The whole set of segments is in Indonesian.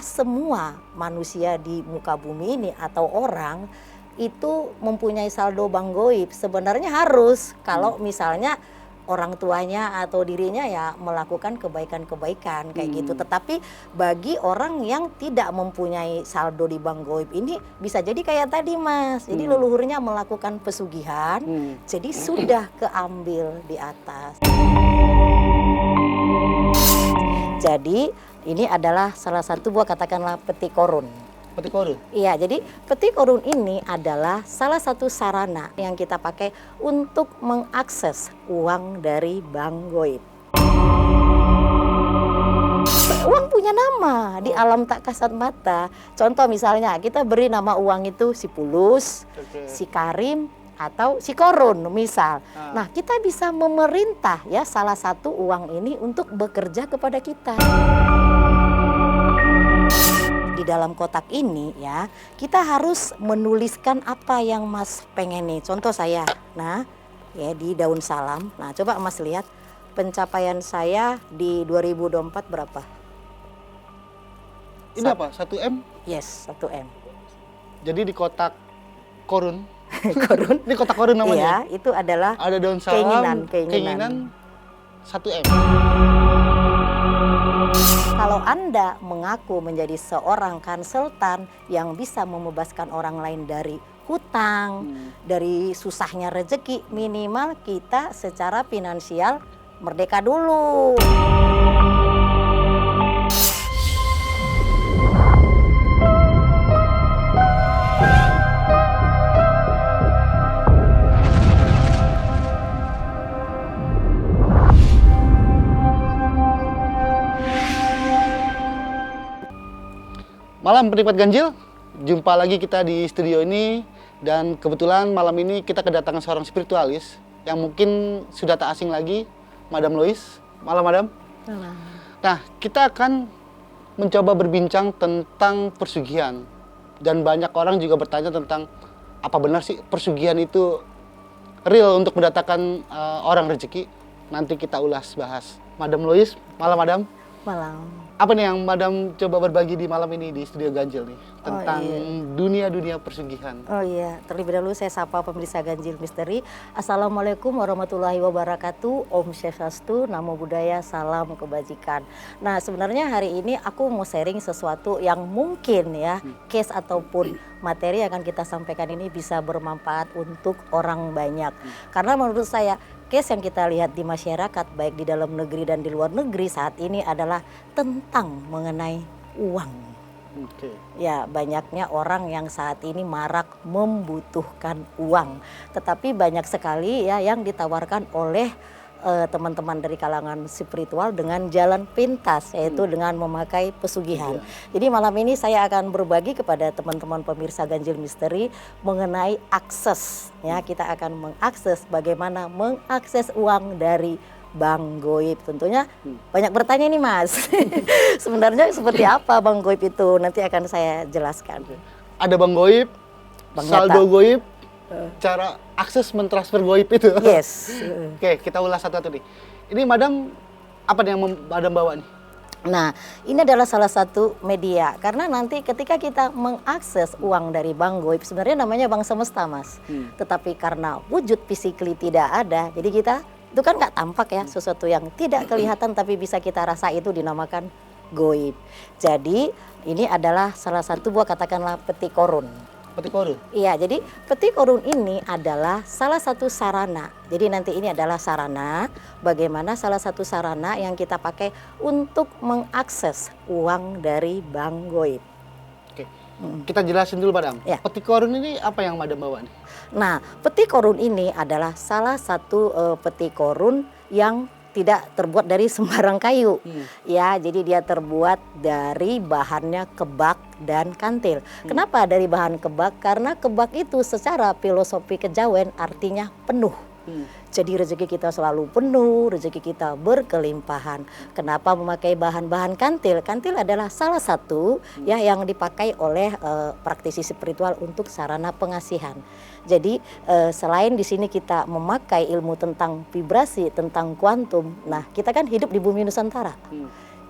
semua manusia di muka bumi ini atau orang itu mempunyai saldo bank goib. Sebenarnya harus kalau misalnya orang tuanya atau dirinya ya melakukan kebaikan-kebaikan kayak gitu. Tetapi bagi orang yang tidak mempunyai saldo di bank goib ini bisa jadi kayak tadi Mas. Jadi leluhurnya melakukan pesugihan, jadi sudah keambil di atas. Jadi ini adalah salah satu buah katakanlah peti korun. Peti korun? Iya, jadi peti korun ini adalah salah satu sarana yang kita pakai untuk mengakses uang dari bank goib. Uang punya nama di alam tak kasat mata. Contoh misalnya kita beri nama uang itu si Pulus, si Karim, atau si Korun misal. Nah kita bisa memerintah ya salah satu uang ini untuk bekerja kepada kita. Di dalam kotak ini ya, kita harus menuliskan apa yang Mas pengen nih. Contoh saya, nah ya di daun salam. Nah coba Mas lihat pencapaian saya di 2024 berapa? Ini apa? 1M? Yes, 1M. Jadi di kotak korun. Korun. Ini kotak korun namanya? Iya, itu adalah ada daun salam, keinginan 1M. Kalau Anda mengaku menjadi seorang konsultan yang bisa membebaskan orang lain dari hutang, dari susahnya rezeki, minimal kita secara finansial merdeka dulu. Malam penikmat ganjil, jumpa lagi kita di studio ini. Dan kebetulan malam ini kita kedatangan seorang spiritualis yang mungkin sudah tak asing lagi, Madam Lois. Malam Madam. Malam. Nah, kita akan mencoba berbincang tentang persugihan. Dan banyak orang juga bertanya tentang apa benar sih persugihan itu real untuk mendatangkan orang rezeki. Nanti kita ulas bahas. Madam Lois, malam Madam. Malam. Apa nih yang Madam coba berbagi di malam ini di studio Ganjil nih tentang dunia-dunia persugihan? Oh iya, terlebih dahulu saya sapa pemirsa Ganjil Misteri. Assalamualaikum warahmatullahi wabarakatuh. Om Swastiastu, Namo Buddhaya, salam kebajikan. Nah sebenarnya hari ini aku mau sharing sesuatu yang mungkin ya case ataupun materi yang akan kita sampaikan ini bisa bermanfaat untuk orang banyak. Karena menurut saya case yang kita lihat di masyarakat baik di dalam negeri dan di luar negeri saat ini adalah tentang mengenai uang. Ya banyaknya orang yang saat ini marak membutuhkan uang. Tetapi banyak sekali ya yang ditawarkan oleh teman-teman dari kalangan spiritual dengan jalan pintas, yaitu dengan memakai pesugihan. Jadi malam ini saya akan berbagi kepada teman-teman pemirsa Ganjil Misteri mengenai akses. Ya, kita akan mengakses bagaimana mengakses uang dari bank goib. Tentunya banyak bertanya nih Mas. Sebenarnya seperti apa bank goib itu? Nanti akan saya jelaskan. Ada bank goib, saldo goib, cara akses mentransfer goib itu. Yes. Oke, kita ulas satu-satu nih. Ini Madam, apa nih yang Madam bawa nih? Nah, ini adalah salah satu media. Karena nanti ketika kita mengakses uang dari bank goib, sebenarnya namanya bank semesta Mas. Tetapi karena wujud physically tidak ada, jadi kita itu kan nggak tampak ya, sesuatu yang tidak kelihatan tapi bisa kita rasa itu dinamakan goib. Jadi ini adalah salah satu buah katakanlah peti korun. Peti korun? Iya, jadi peti korun ini adalah salah satu sarana. Jadi nanti ini adalah sarana, bagaimana salah satu sarana yang kita pakai untuk mengakses uang dari bank goib. Oke, kita jelasin dulu Madam. Ya. Peti korun ini apa yang Madam bawa nih? Nah, peti korun ini adalah salah satu peti korun yang tidak terbuat dari sembarang kayu. Ya, jadi dia terbuat dari bahannya kebak dan kantil. Kenapa dari bahan kebak? Karena kebak itu secara filosofi kejawen artinya penuh. Jadi rezeki kita selalu penuh, rezeki kita berkelimpahan. Kenapa memakai bahan-bahan kantil? Kantil adalah salah satu ya yang dipakai oleh praktisi spiritual untuk sarana pengasihan. Jadi selain di sini kita memakai ilmu tentang vibrasi, tentang kuantum. Nah, kita kan hidup di bumi Nusantara.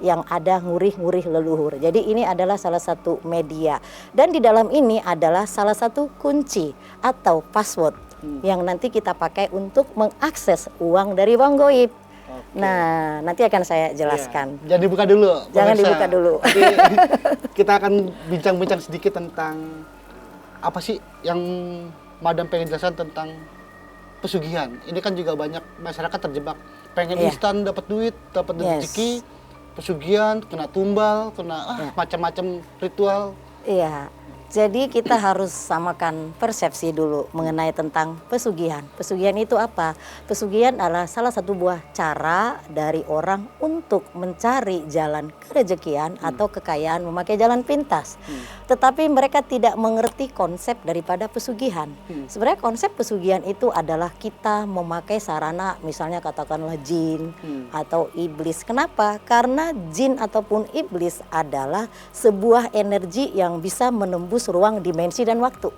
yang ada ngurih-ngurih leluhur. Jadi ini adalah salah satu media. Dan di dalam ini adalah salah satu kunci atau password yang nanti kita pakai untuk mengakses uang dari Bang Goib. Nah, nanti akan saya jelaskan. Jangan dibuka dulu. Jangan pemirsa. dibuka dulu. Nanti kita akan bincang-bincang sedikit tentang apa sih yang Madam pengen jelaskan tentang pesugihan. Ini kan juga banyak masyarakat terjebak pengen instan dapat duit, dapat rezeki, pesugihan, kena tumbal, kena macam-macam ritual. Iya. Jadi kita harus samakan persepsi dulu mengenai tentang pesugihan. Pesugihan itu apa? Pesugihan adalah salah satu buah cara dari orang untuk mencari jalan kerejekian atau kekayaan memakai jalan pintas. Tetapi mereka tidak mengerti konsep daripada pesugihan. Sebenarnya konsep pesugihan itu adalah kita memakai sarana misalnya katakanlah jin atau iblis. Kenapa? Karena jin ataupun iblis adalah sebuah energi yang bisa menembus ruang, dimensi, dan waktu.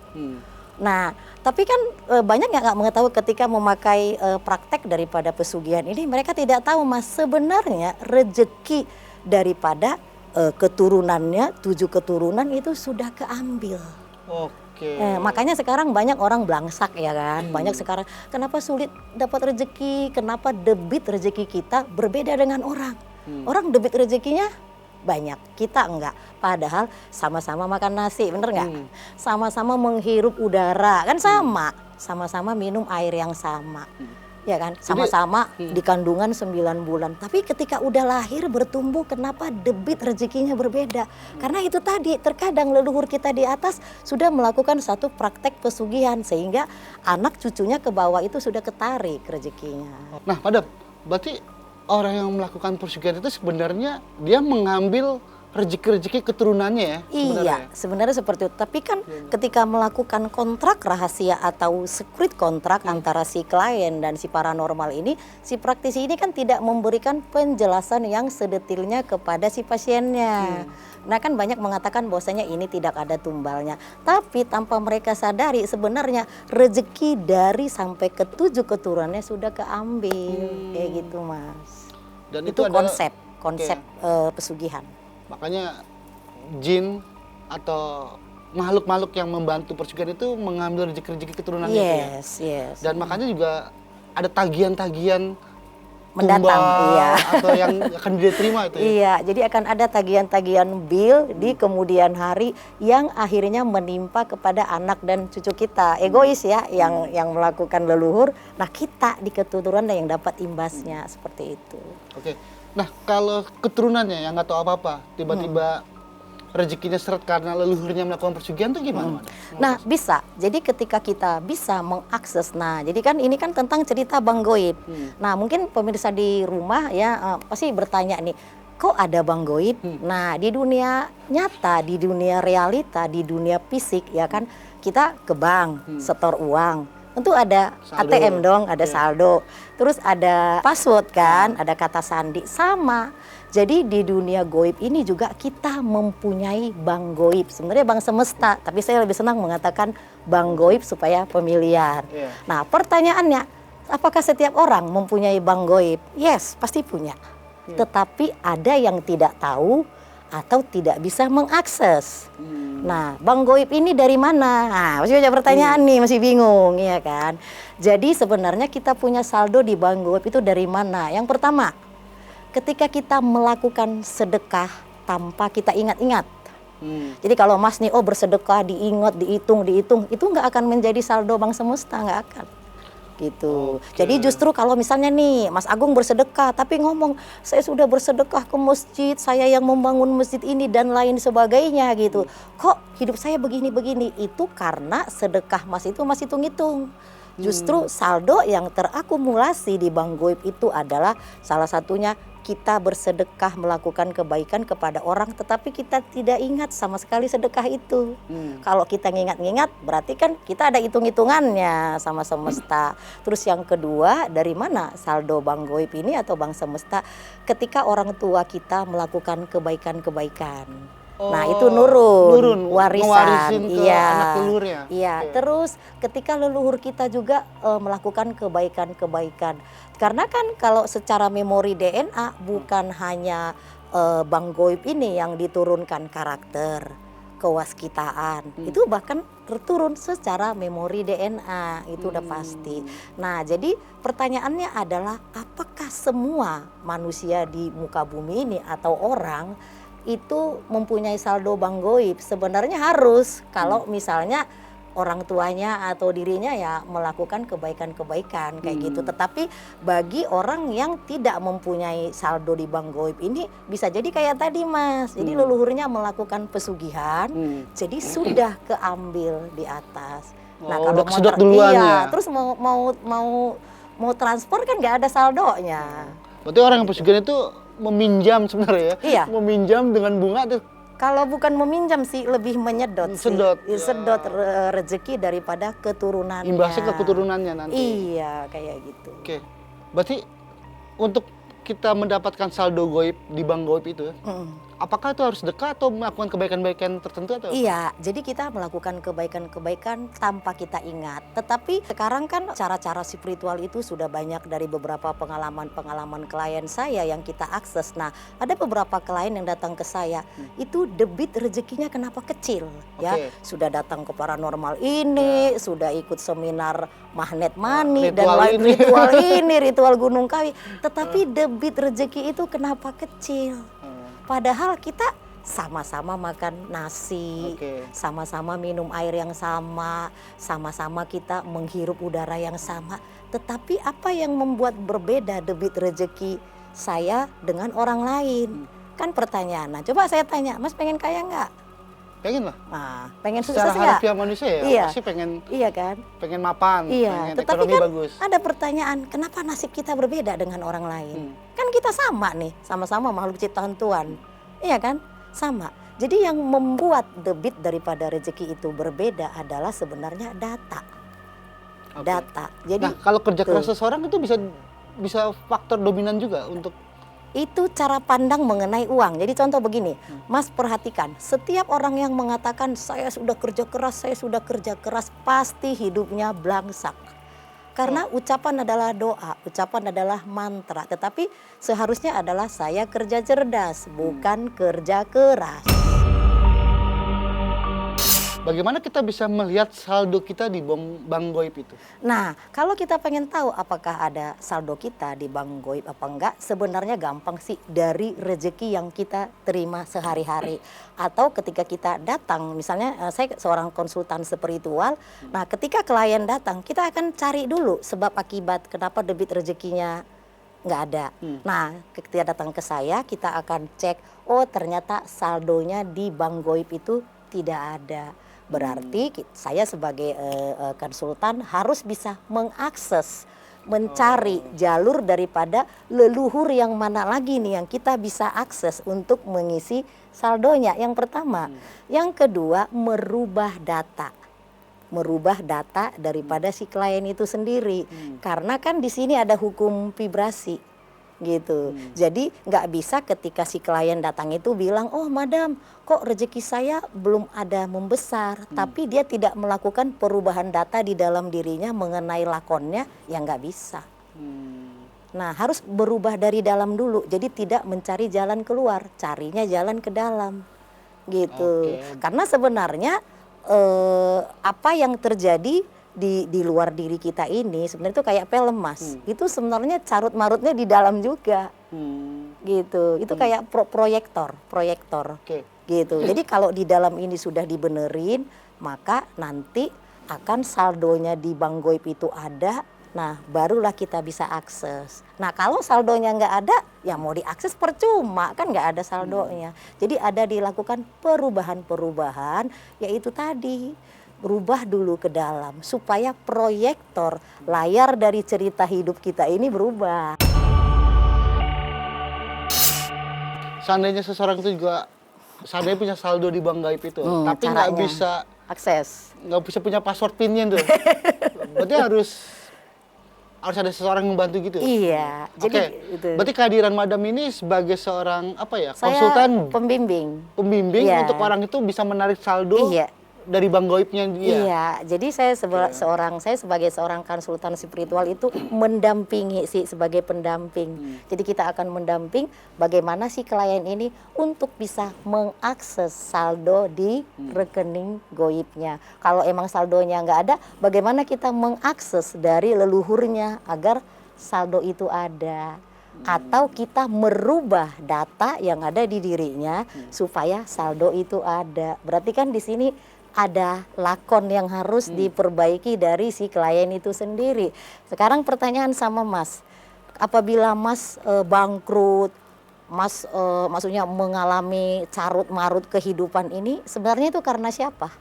Nah, tapi kan banyak yang nggak mengetahui ketika memakai praktek daripada pesugihan ini, mereka tidak tahu Mas, sebenarnya rezeki daripada keturunannya, 7 keturunan itu sudah keambil. Oke. Makanya sekarang banyak orang belangsak ya kan, banyak sekarang kenapa sulit dapat rezeki, kenapa debit rezeki kita berbeda dengan orang. Orang debit rezekinya banyak, kita enggak. Padahal sama-sama makan nasi, bener nggak? Sama-sama menghirup udara, kan sama-sama minum air yang sama. Ya kan, sama-sama di kandungan 9 bulan. Tapi ketika udah lahir bertumbuh, kenapa debit rezekinya berbeda? Karena itu tadi, terkadang leluhur kita di atas sudah melakukan satu praktek pesugihan sehingga anak cucunya ke bawah itu sudah ketarik rezekinya. Nah, Madam, berarti orang yang melakukan pesugihan itu sebenarnya dia mengambil rezeki-rezeki keturunannya ya? Iya, sebenarnya seperti itu. Tapi kan ketika melakukan kontrak rahasia atau secret kontrak antara si klien dan si paranormal ini, si praktisi ini kan tidak memberikan penjelasan yang sedetilnya kepada si pasiennya. Nah kan banyak mengatakan bahwasanya ini tidak ada tumbalnya. Tapi tanpa mereka sadari sebenarnya rezeki dari sampai ke 7 keturunannya sudah keambil. Kayak gitu Mas. Dan itu adalah konsep pesugihan. Makanya jin atau makhluk-makhluk yang membantu pesugihan itu mengambil rezeki-rezeki keturunannya itu ya. Yes. Dan makanya juga ada tagihan-tagihan mendatang, tumbal atau yang akan diterima itu ya. Iya, jadi akan ada tagihan-tagihan bill di kemudian hari yang akhirnya menimpa kepada anak dan cucu kita. Egois ya, yang melakukan leluhur. Nah kita di keturunan yang dapat imbasnya seperti itu. Oke. Nah, kalau keturunannya yang nggak tahu apa-apa, tiba-tiba rezekinya seret karena leluhurnya melakukan pesugihan tuh gimana? Nah, bisa. Jadi ketika kita bisa mengakses, nah jadi kan ini kan tentang cerita Bang Goib. Nah, mungkin pemirsa di rumah ya pasti bertanya nih, kok ada Bang Goib? Nah, di dunia nyata, di dunia realita, di dunia fisik ya kan, kita ke bank, setor uang. Tentu ada saldo. ATM dong, ada saldo. Terus ada password kan, ada kata sandi, sama. Jadi di dunia goib ini juga kita mempunyai Bang Goib. Sebenarnya Bang Semesta, tapi saya lebih senang mengatakan Bang Goib supaya familiar. Nah pertanyaannya, apakah setiap orang mempunyai Bang Goib? Yes, pasti punya. Tetapi ada yang tidak tahu atau tidak bisa mengakses. Nah, Bang Goib ini dari mana? Nah, masih banyak pertanyaan nih, masih bingung, ya kan? Jadi sebenarnya kita punya saldo di Bang Goib itu dari mana? Yang pertama, ketika kita melakukan sedekah tanpa kita ingat-ingat. Jadi kalau Mas nih, bersedekah diingat, dihitung, itu nggak akan menjadi saldo Bang Semesta, nggak akan. Gitu. Jadi justru kalau misalnya nih Mas Agung bersedekah tapi ngomong saya sudah bersedekah ke masjid, saya yang membangun masjid ini dan lain sebagainya gitu. Kok hidup saya begini-begini? Itu karena sedekah Mas itu masih hitung-hitung. Justru saldo yang terakumulasi di Bang Goib itu adalah salah satunya kita bersedekah melakukan kebaikan kepada orang tetapi kita tidak ingat sama sekali sedekah itu. Kalau kita ngingat-ngingat berarti kan kita ada hitung-hitungannya sama semesta. Terus yang kedua, dari mana saldo Bang Goib ini atau Bang Semesta ketika orang tua kita melakukan kebaikan-kebaikan. Nah itu nurun warisan, ke anak leluhurnya. Iya. Terus ketika leluhur kita juga melakukan kebaikan-kebaikan, karena kan kalau secara memori DNA bukan hanya Bang Goib ini yang diturunkan karakter, kewaskitaan, itu bahkan terturun secara memori DNA, itu udah pasti. Nah, jadi pertanyaannya adalah apakah semua manusia di muka bumi ini atau orang itu mempunyai saldo Bang Goib? Sebenarnya harus, kalau misalnya orang tuanya atau dirinya ya melakukan kebaikan-kebaikan kayak gitu. Tetapi bagi orang yang tidak mempunyai saldo di Bang Goib ini bisa jadi kayak tadi Mas. Jadi leluhurnya melakukan pesugihan, jadi sudah keambil di atas. Nah, udah kesedot duluan ya. terus mau transfer kan nggak ada saldonya. Berarti orang yang pesugihan itu meminjam sebenarnya ya? Iya. Meminjam dengan bunga tuh. Kalau bukan meminjam sih, lebih menyedot sih. Sedot, Sedot rezeki daripada keturunannya. Imbasnya ke keturunannya nanti. Iya, kayak gitu. Oke. Berarti untuk kita mendapatkan saldo goib di Bang Goib itu, apakah itu harus dekat atau melakukan kebaikan-kebaikan tertentu atau? Iya, jadi kita melakukan kebaikan-kebaikan tanpa kita ingat. Tetapi sekarang kan cara-cara spiritual itu sudah banyak dari beberapa pengalaman-pengalaman klien saya yang kita akses. Nah, ada beberapa klien yang datang ke saya, itu debit rezekinya kenapa kecil? Ya, sudah datang ke paranormal ini, sudah ikut seminar magnet money dan lain ritual Gunung Kawi. Tetapi debit rezeki itu kenapa kecil? Padahal kita sama-sama makan nasi, sama-sama minum air yang sama, sama-sama kita menghirup udara yang sama. Tetapi apa yang membuat berbeda debit rezeki saya dengan orang lain? Kan pertanyaan. Nah, coba saya tanya, Mas pengen kaya nggak? Pengen lah. Nah, pengen sukses secara nggak? harfiah manusia ya, Iya. pasti pengen. Iya kan? Pengen mapan, Iya, pengen tetapi ekonomi kan bagus. ada pertanyaan, kenapa nasib kita berbeda dengan orang lain? Kan kita sama nih, sama-sama makhluk ciptaan Tuhan. Iya kan? Sama. Jadi yang membuat debit daripada rezeki itu berbeda adalah sebenarnya data. Data. Jadi Nah, kalau kerja keras seseorang itu bisa faktor dominan juga untuk itu cara pandang mengenai uang. Jadi contoh begini, Mas perhatikan, setiap orang yang mengatakan saya sudah kerja keras, pasti hidupnya blangsak. Karena ucapan adalah doa, ucapan adalah mantra. Tetapi seharusnya adalah saya kerja cerdas, bukan kerja keras. bagaimana kita bisa melihat saldo kita di Bang Goib itu? Nah, kalau kita pengen tahu apakah ada saldo kita di Bang Goib apa enggak, sebenarnya gampang sih dari rezeki yang kita terima sehari-hari. Atau ketika kita datang, misalnya saya seorang konsultan spiritual, nah ketika klien datang, kita akan cari dulu sebab akibat kenapa debit rezekinya nggak ada. Nah, ketika datang ke saya, kita akan cek, oh ternyata saldonya di Bang Goib itu tidak ada. Berarti saya sebagai konsultan harus bisa mengakses, mencari jalur daripada leluhur yang mana lagi nih yang kita bisa akses untuk mengisi saldonya. Yang pertama. Yang kedua, merubah data. Merubah data daripada si klien itu sendiri. Karena kan di sini ada hukum vibrasi. Gitu. Jadi nggak bisa ketika si klien datang itu bilang, oh madam kok rezeki saya belum ada membesar, tapi dia tidak melakukan perubahan data di dalam dirinya mengenai lakonnya, ya nggak bisa. Nah harus berubah dari dalam dulu, jadi tidak mencari jalan keluar, carinya jalan ke dalam gitu. Karena sebenarnya apa yang terjadi di luar diri kita ini sebenarnya itu kayak film Mas. Itu sebenarnya carut marutnya di dalam juga. Gitu. Itu kayak proyektor. Gitu. Jadi kalau di dalam ini sudah dibenerin, maka nanti akan saldonya di Bang Goib itu ada. Nah, barulah kita bisa akses. Nah, kalau saldonya nggak ada, ya mau diakses percuma, kan nggak ada saldonya. Jadi ada dilakukan perubahan-perubahan, yaitu tadi berubah dulu ke dalam supaya proyektor layar dari cerita hidup kita ini berubah. Seandainya seseorang itu juga seandainya punya saldo di Bang Goib itu, tapi nggak bisa akses, nggak bisa punya password PIN-nya tuh. Berarti harus ada seseorang yang membantu gitu. Iya. Jadi itu. Berarti kehadiran Madam ini sebagai seorang apa ya? Saya konsultan pembimbing untuk orang itu bisa menarik saldo. Iya. dari bang goibnya dia. Iya, jadi saya sebagai seorang konsultan spiritual itu mendampingi sih sebagai pendamping. Jadi kita akan mendamping bagaimana si klien ini untuk bisa mengakses saldo di rekening goibnya. Kalau emang saldonya nggak ada, bagaimana kita mengakses dari leluhurnya agar saldo itu ada. Atau kita merubah data yang ada di dirinya supaya saldo itu ada. Berarti kan di sini ada lakon yang harus diperbaiki dari si klien itu sendiri. Sekarang pertanyaan sama Mas, apabila Mas bangkrut, Mas maksudnya mengalami carut marut kehidupan ini, sebenarnya itu karena siapa?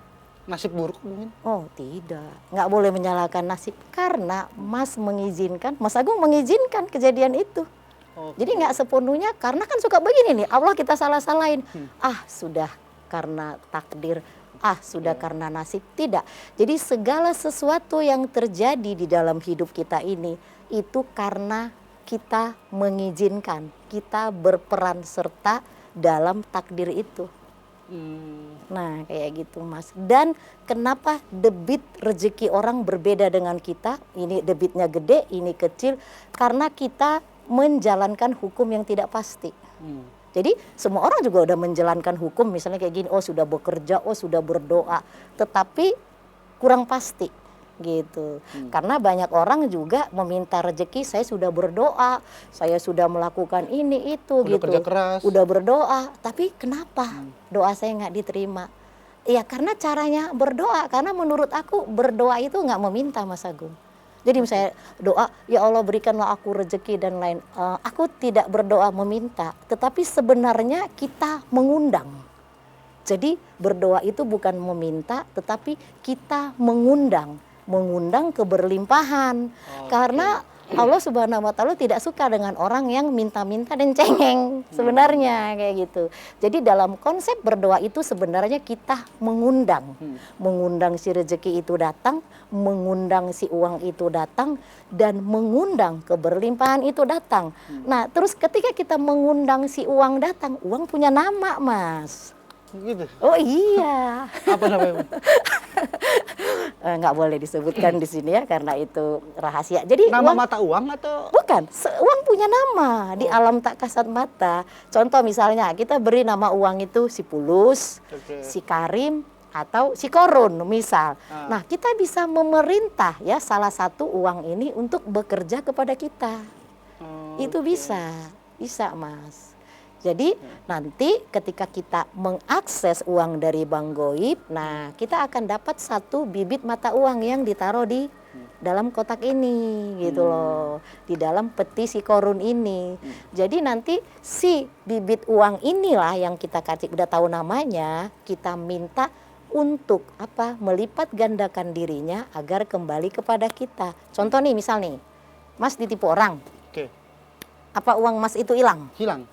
Nasib buruk mungkin. Oh tidak, nggak boleh menyalahkan nasib karena Mas mengizinkan, Mas Agung mengizinkan kejadian itu. Jadi nggak sepenuhnya, karena kan suka begini nih, Allah kita salah-salahin. Sudah karena takdir, sudah karena nasib. Tidak. Jadi segala sesuatu yang terjadi di dalam hidup kita ini, itu karena kita mengizinkan, kita berperan serta dalam takdir itu. Nah kayak gitu Mas. Dan kenapa debit rezeki orang berbeda dengan kita, ini debitnya gede, ini kecil, karena kita menjalankan hukum yang tidak pasti. Jadi semua orang juga udah menjalankan hukum, misalnya kayak gini, sudah bekerja, sudah berdoa, tetapi kurang pasti gitu. Karena banyak orang juga meminta rezeki, saya sudah berdoa, saya sudah melakukan ini itu Udah gitu. kerja keras. Udah berdoa, tapi kenapa doa saya nggak diterima? Ya karena caranya berdoa, karena menurut aku berdoa itu nggak meminta Mas Agung. Jadi misalnya doa, ya Allah berikanlah aku rezeki dan lain. Aku tidak berdoa meminta, tetapi sebenarnya kita mengundang. Jadi berdoa itu bukan meminta, tetapi kita mengundang keberlimpahan. Karena Allah Subhanahu wa Ta'ala tidak suka dengan orang yang minta-minta dan cengeng sebenarnya kayak gitu. Jadi dalam konsep berdoa itu sebenarnya kita mengundang si rezeki itu datang, mengundang si uang itu datang, dan mengundang keberlimpahan itu datang. Nah terus ketika kita mengundang si uang datang, uang punya nama Mas. Gitu. Oh iya. Apa namanya? Nggak boleh disebutkan di sini ya karena itu rahasia. Jadi Nama mata uang atau? Bukan, uang punya nama di alam tak kasat mata. Contoh misalnya kita beri nama uang itu si Pulus, si Karim, atau si Korun misal. Nah kita bisa memerintah ya salah satu uang ini untuk bekerja kepada kita. Itu bisa Mas. Jadi nanti ketika kita mengakses uang dari Bank Goib, nah kita akan dapat satu bibit mata uang yang ditaruh di dalam kotak ini gitu loh, di dalam peti si korun ini. Jadi nanti si bibit uang inilah yang kita kasih, udah tahu namanya, kita minta untuk apa? Melipat gandakan dirinya agar kembali kepada kita. Contoh nih misal nih, Mas ditipu orang. Apa uang Mas itu hilang? Hilang.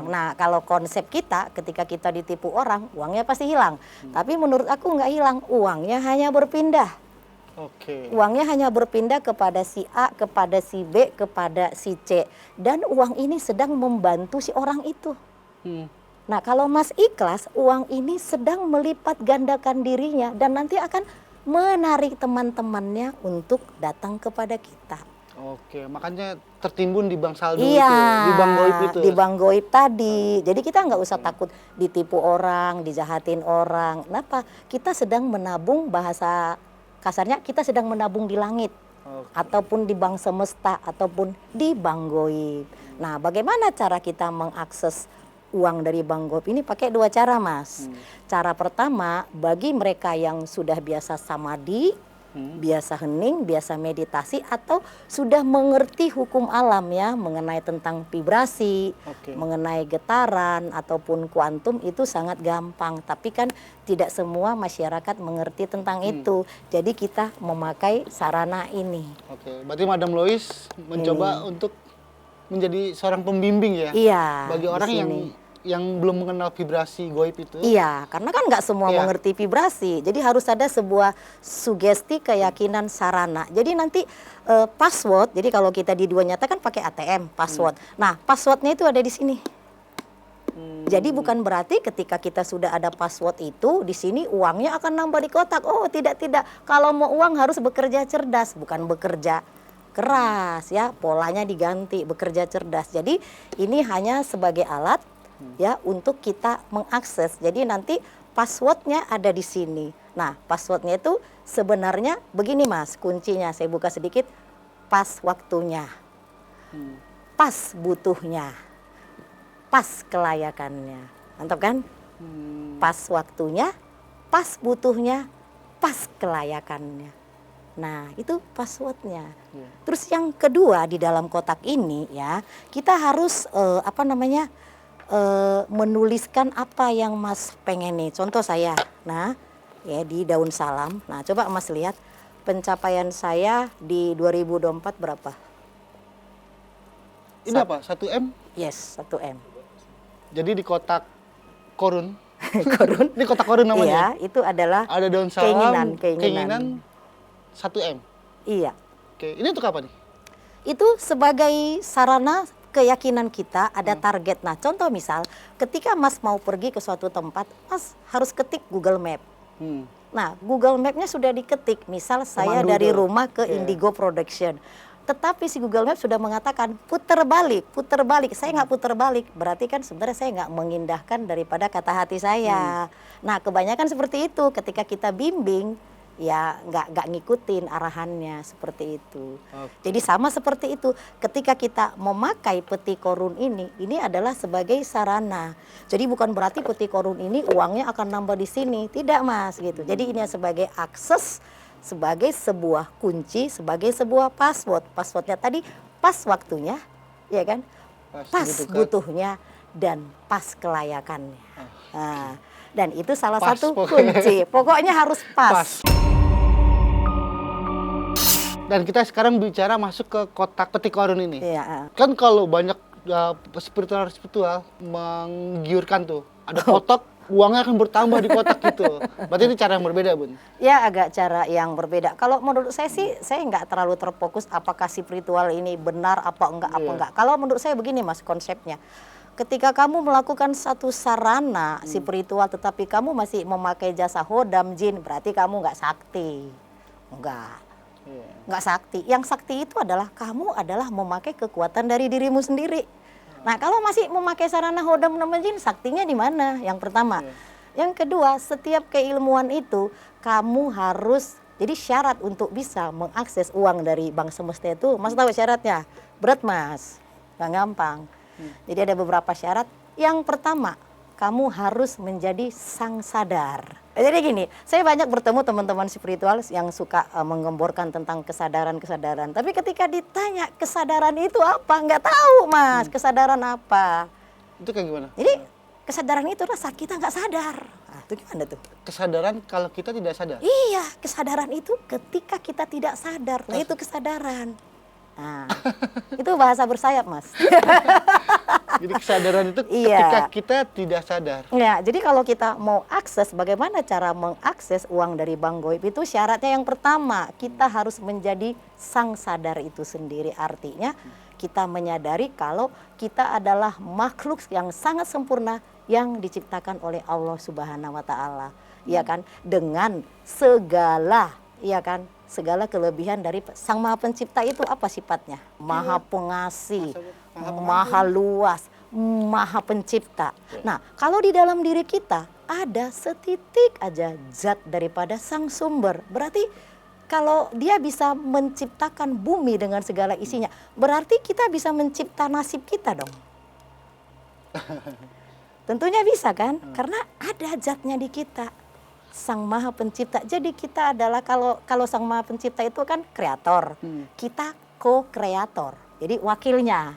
Nah kalau konsep kita ketika kita ditipu orang, uangnya pasti hilang. Tapi menurut aku nggak hilang, uangnya hanya berpindah. Uangnya hanya berpindah kepada si A, kepada si B, kepada si C. Dan uang ini sedang membantu si orang itu. Nah kalau Mas ikhlas, uang ini sedang melipat gandakan dirinya dan nanti akan menarik teman-temannya untuk datang kepada kita. Makanya tertimbun di bank saldo itu, di bank goib itu. Di bank goib tadi. Jadi kita nggak usah takut ditipu orang, dijahatin orang. Kenapa? Kita sedang menabung, bahasa kasarnya kita sedang menabung di langit. Ataupun di bank semesta, ataupun di bank goib. Nah bagaimana cara kita mengakses uang dari bank goib ini? Pakai dua cara Mas. Cara pertama, bagi mereka yang sudah biasa samadhi, biasa hening, biasa meditasi, atau sudah mengerti hukum alam ya, mengenai tentang vibrasi, mengenai getaran ataupun kuantum, itu sangat gampang. Tapi kan tidak semua masyarakat mengerti tentang itu. Jadi kita memakai sarana ini. Berarti Madam Lois mencoba untuk menjadi seorang pembimbing ya? Iya. Bagi orang yang belum mengenal vibrasi goib itu. Iya, karena kan nggak semua mengerti vibrasi. Jadi harus ada sebuah sugesti, keyakinan, sarana. Jadi nanti password, jadi kalau kita di dua nyata kan pakai ATM, password. Nah, passwordnya itu ada di sini. Jadi bukan berarti ketika kita sudah ada password itu, di sini uangnya akan nambah di kotak. Oh, tidak. Kalau mau uang harus bekerja cerdas, bukan bekerja keras ya. Polanya diganti, bekerja cerdas. Jadi ini hanya sebagai alat ya untuk kita mengakses. Jadi nanti passwordnya ada di sini. Nah, passwordnya itu sebenarnya begini Mas, kuncinya saya buka sedikit. Pas waktunya, pas butuhnya, pas kelayakannya. Mantap kan? Pas waktunya, pas butuhnya, pas kelayakannya. Nah, itu passwordnya. Terus yang kedua di dalam kotak ini ya, kita harus menuliskan apa yang Mas pengen nih. Contoh saya, nah ya di daun salam. Nah, coba Mas lihat pencapaian saya di 2024 berapa? Ini apa? 1M? Yes, 1M. Jadi di kotak korun. Korun. Ini kotak korun namanya. Iya, itu adalah Ada daun salam, keinginan. 1M. Iya. Oke, ini untuk apa nih? Itu sebagai sarana keyakinan kita ada target. Nah, contoh misal ketika Mas mau pergi ke suatu tempat, Mas harus ketik Google Map. Nah, Google Map-nya sudah diketik. Misal saya Pemandu dari tuh. rumah ke Indigo Production. Tetapi si Google Map sudah mengatakan putar balik. Saya nggak putar balik. Berarti kan sebenarnya saya nggak mengindahkan daripada kata hati saya. Nah, kebanyakan seperti itu. Ketika kita bimbing, ya nggak ngikutin arahannya seperti itu. Jadi sama seperti itu. Ketika kita memakai peti korun ini adalah sebagai sarana. Jadi bukan berarti peti korun ini uangnya akan nambah di sini, tidak Mas gitu. Jadi ini sebagai akses, sebagai sebuah kunci, sebagai sebuah password. Passwordnya tadi pas waktunya, ya kan? Pas butuhnya dan pas kelayakannya. Nah, dan itu salah satu kunci. Pokoknya harus pas. Dan kita sekarang bicara masuk ke kotak peti korun ini. Iya. Kan kalau banyak spiritual menggiurkan tuh, ada kotak, uangnya akan bertambah di kotak gitu. Berarti ini cara yang berbeda, Bun? Ya, agak cara yang berbeda. Kalau menurut saya sih, saya nggak terlalu terfokus apakah spiritual ini benar apa enggak. Kalau menurut saya begini Mas konsepnya. Ketika kamu melakukan satu sarana spiritual tetapi kamu masih memakai jasa hodam jin, berarti kamu nggak sakti. Nggak sakti. Yang sakti itu adalah kamu adalah memakai kekuatan dari dirimu sendiri. Nah, kalau masih memakai sarana hodam nama jin, saktinya di mana? Yang pertama. Yang kedua, setiap keilmuan itu kamu harus, jadi syarat untuk bisa mengakses uang dari bank semesta itu, Mas tahu syaratnya? Berat Mas, nggak gampang. Jadi ada beberapa syarat. Yang pertama, kamu harus menjadi sang sadar. Jadi gini, saya banyak bertemu teman-teman spiritual yang suka menggemborkan tentang kesadaran-kesadaran. Tapi ketika ditanya kesadaran itu apa, nggak tahu Mas, kesadaran apa. Itu kayak gimana? Jadi kesadaran itu adalah saat kita nggak sadar. Nah, itu gimana tuh? Kesadaran kalau kita tidak sadar? Iya, kesadaran itu ketika kita tidak sadar. Nah, itu kesadaran. Nah, itu bahasa bersayap Mas. Jadi kesadaran itu ketika kita tidak sadar. Ya, jadi kalau kita mau akses, bagaimana cara mengakses uang dari bank goib itu syaratnya yang pertama, kita harus menjadi sang sadar itu sendiri. Artinya kita menyadari kalau kita adalah makhluk yang sangat sempurna yang diciptakan oleh Allah Subhanahu wa taala. Ya kan? Dengan segala, ya kan? Segala kelebihan dari Sang Maha Pencipta itu apa sifatnya? Maha Pengasih, Maha Luas, Maha Pencipta. Nah, kalau di dalam diri kita ada setitik aja zat daripada Sang Sumber, berarti kalau dia bisa menciptakan bumi dengan segala isinya, berarti kita bisa mencipta nasib kita dong. Tentunya bisa kan? Karena ada zatnya di kita. Sang Maha Pencipta. Jadi kita adalah kalau Sang Maha Pencipta itu kan kreator. Kita co-kreator. Jadi wakilnya.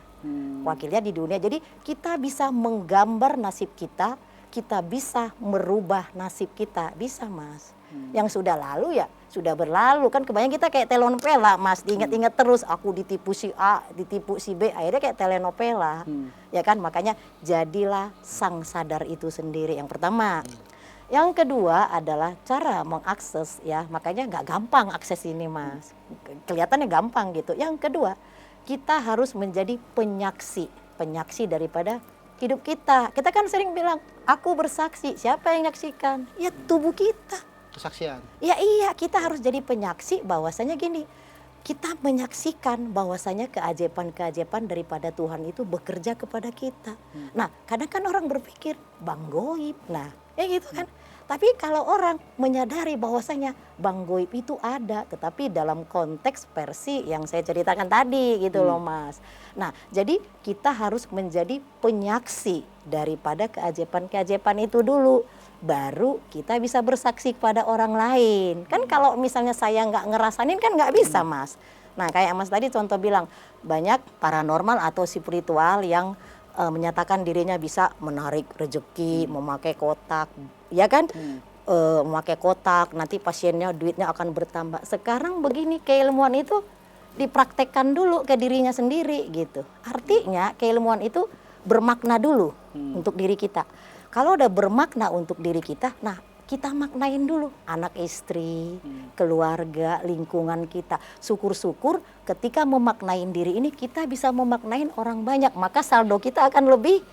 Wakilnya di dunia. Jadi kita bisa menggambar nasib kita, kita bisa merubah nasib kita. Bisa Mas. Yang sudah lalu ya sudah berlalu. Kan kebanyakan kita kayak telenovela Mas. Diingat-ingat terus aku ditipu si A, ditipu si B. Akhirnya kayak telenovela. Ya kan, makanya jadilah sang sadar itu sendiri. Yang pertama. Yang kedua adalah cara mengakses ya, makanya nggak gampang akses ini Mas. Kelihatannya gampang gitu. Yang kedua, kita harus menjadi penyaksi daripada hidup kita. Kita kan sering bilang, aku bersaksi. Siapa yang menyaksikan? Ya tubuh kita. Kesaksian. Ya iya, kita harus jadi penyaksi bahwasanya gini. Kita menyaksikan bahwasanya keajaiban-keajaiban daripada Tuhan itu bekerja kepada kita. Nah, kadang kan orang berpikir bang goib. Nah, ya gitu kan. Tapi kalau orang menyadari bahwasanya bang goib itu ada, tetapi dalam konteks versi yang saya ceritakan tadi gitu loh Mas. Nah, jadi kita harus menjadi penyaksi daripada keajaiban-keajaiban itu dulu. Baru kita bisa bersaksi kepada orang lain. Kan kalau misalnya saya nggak ngerasain kan nggak bisa Mas. Nah kayak Mas tadi contoh bilang, banyak paranormal atau spiritual yang menyatakan dirinya bisa menarik rezeki, memakai kotak, ya kan? Memakai kotak, nanti pasiennya duitnya akan bertambah. Sekarang begini, keilmuan itu dipraktekkan dulu ke dirinya sendiri gitu. Artinya keilmuan itu bermakna dulu untuk diri kita. Kalau udah bermakna untuk diri kita, nah kita maknain dulu anak istri, keluarga, lingkungan kita. Syukur-syukur ketika memaknain diri ini kita bisa memaknain orang banyak, maka saldo kita akan lebih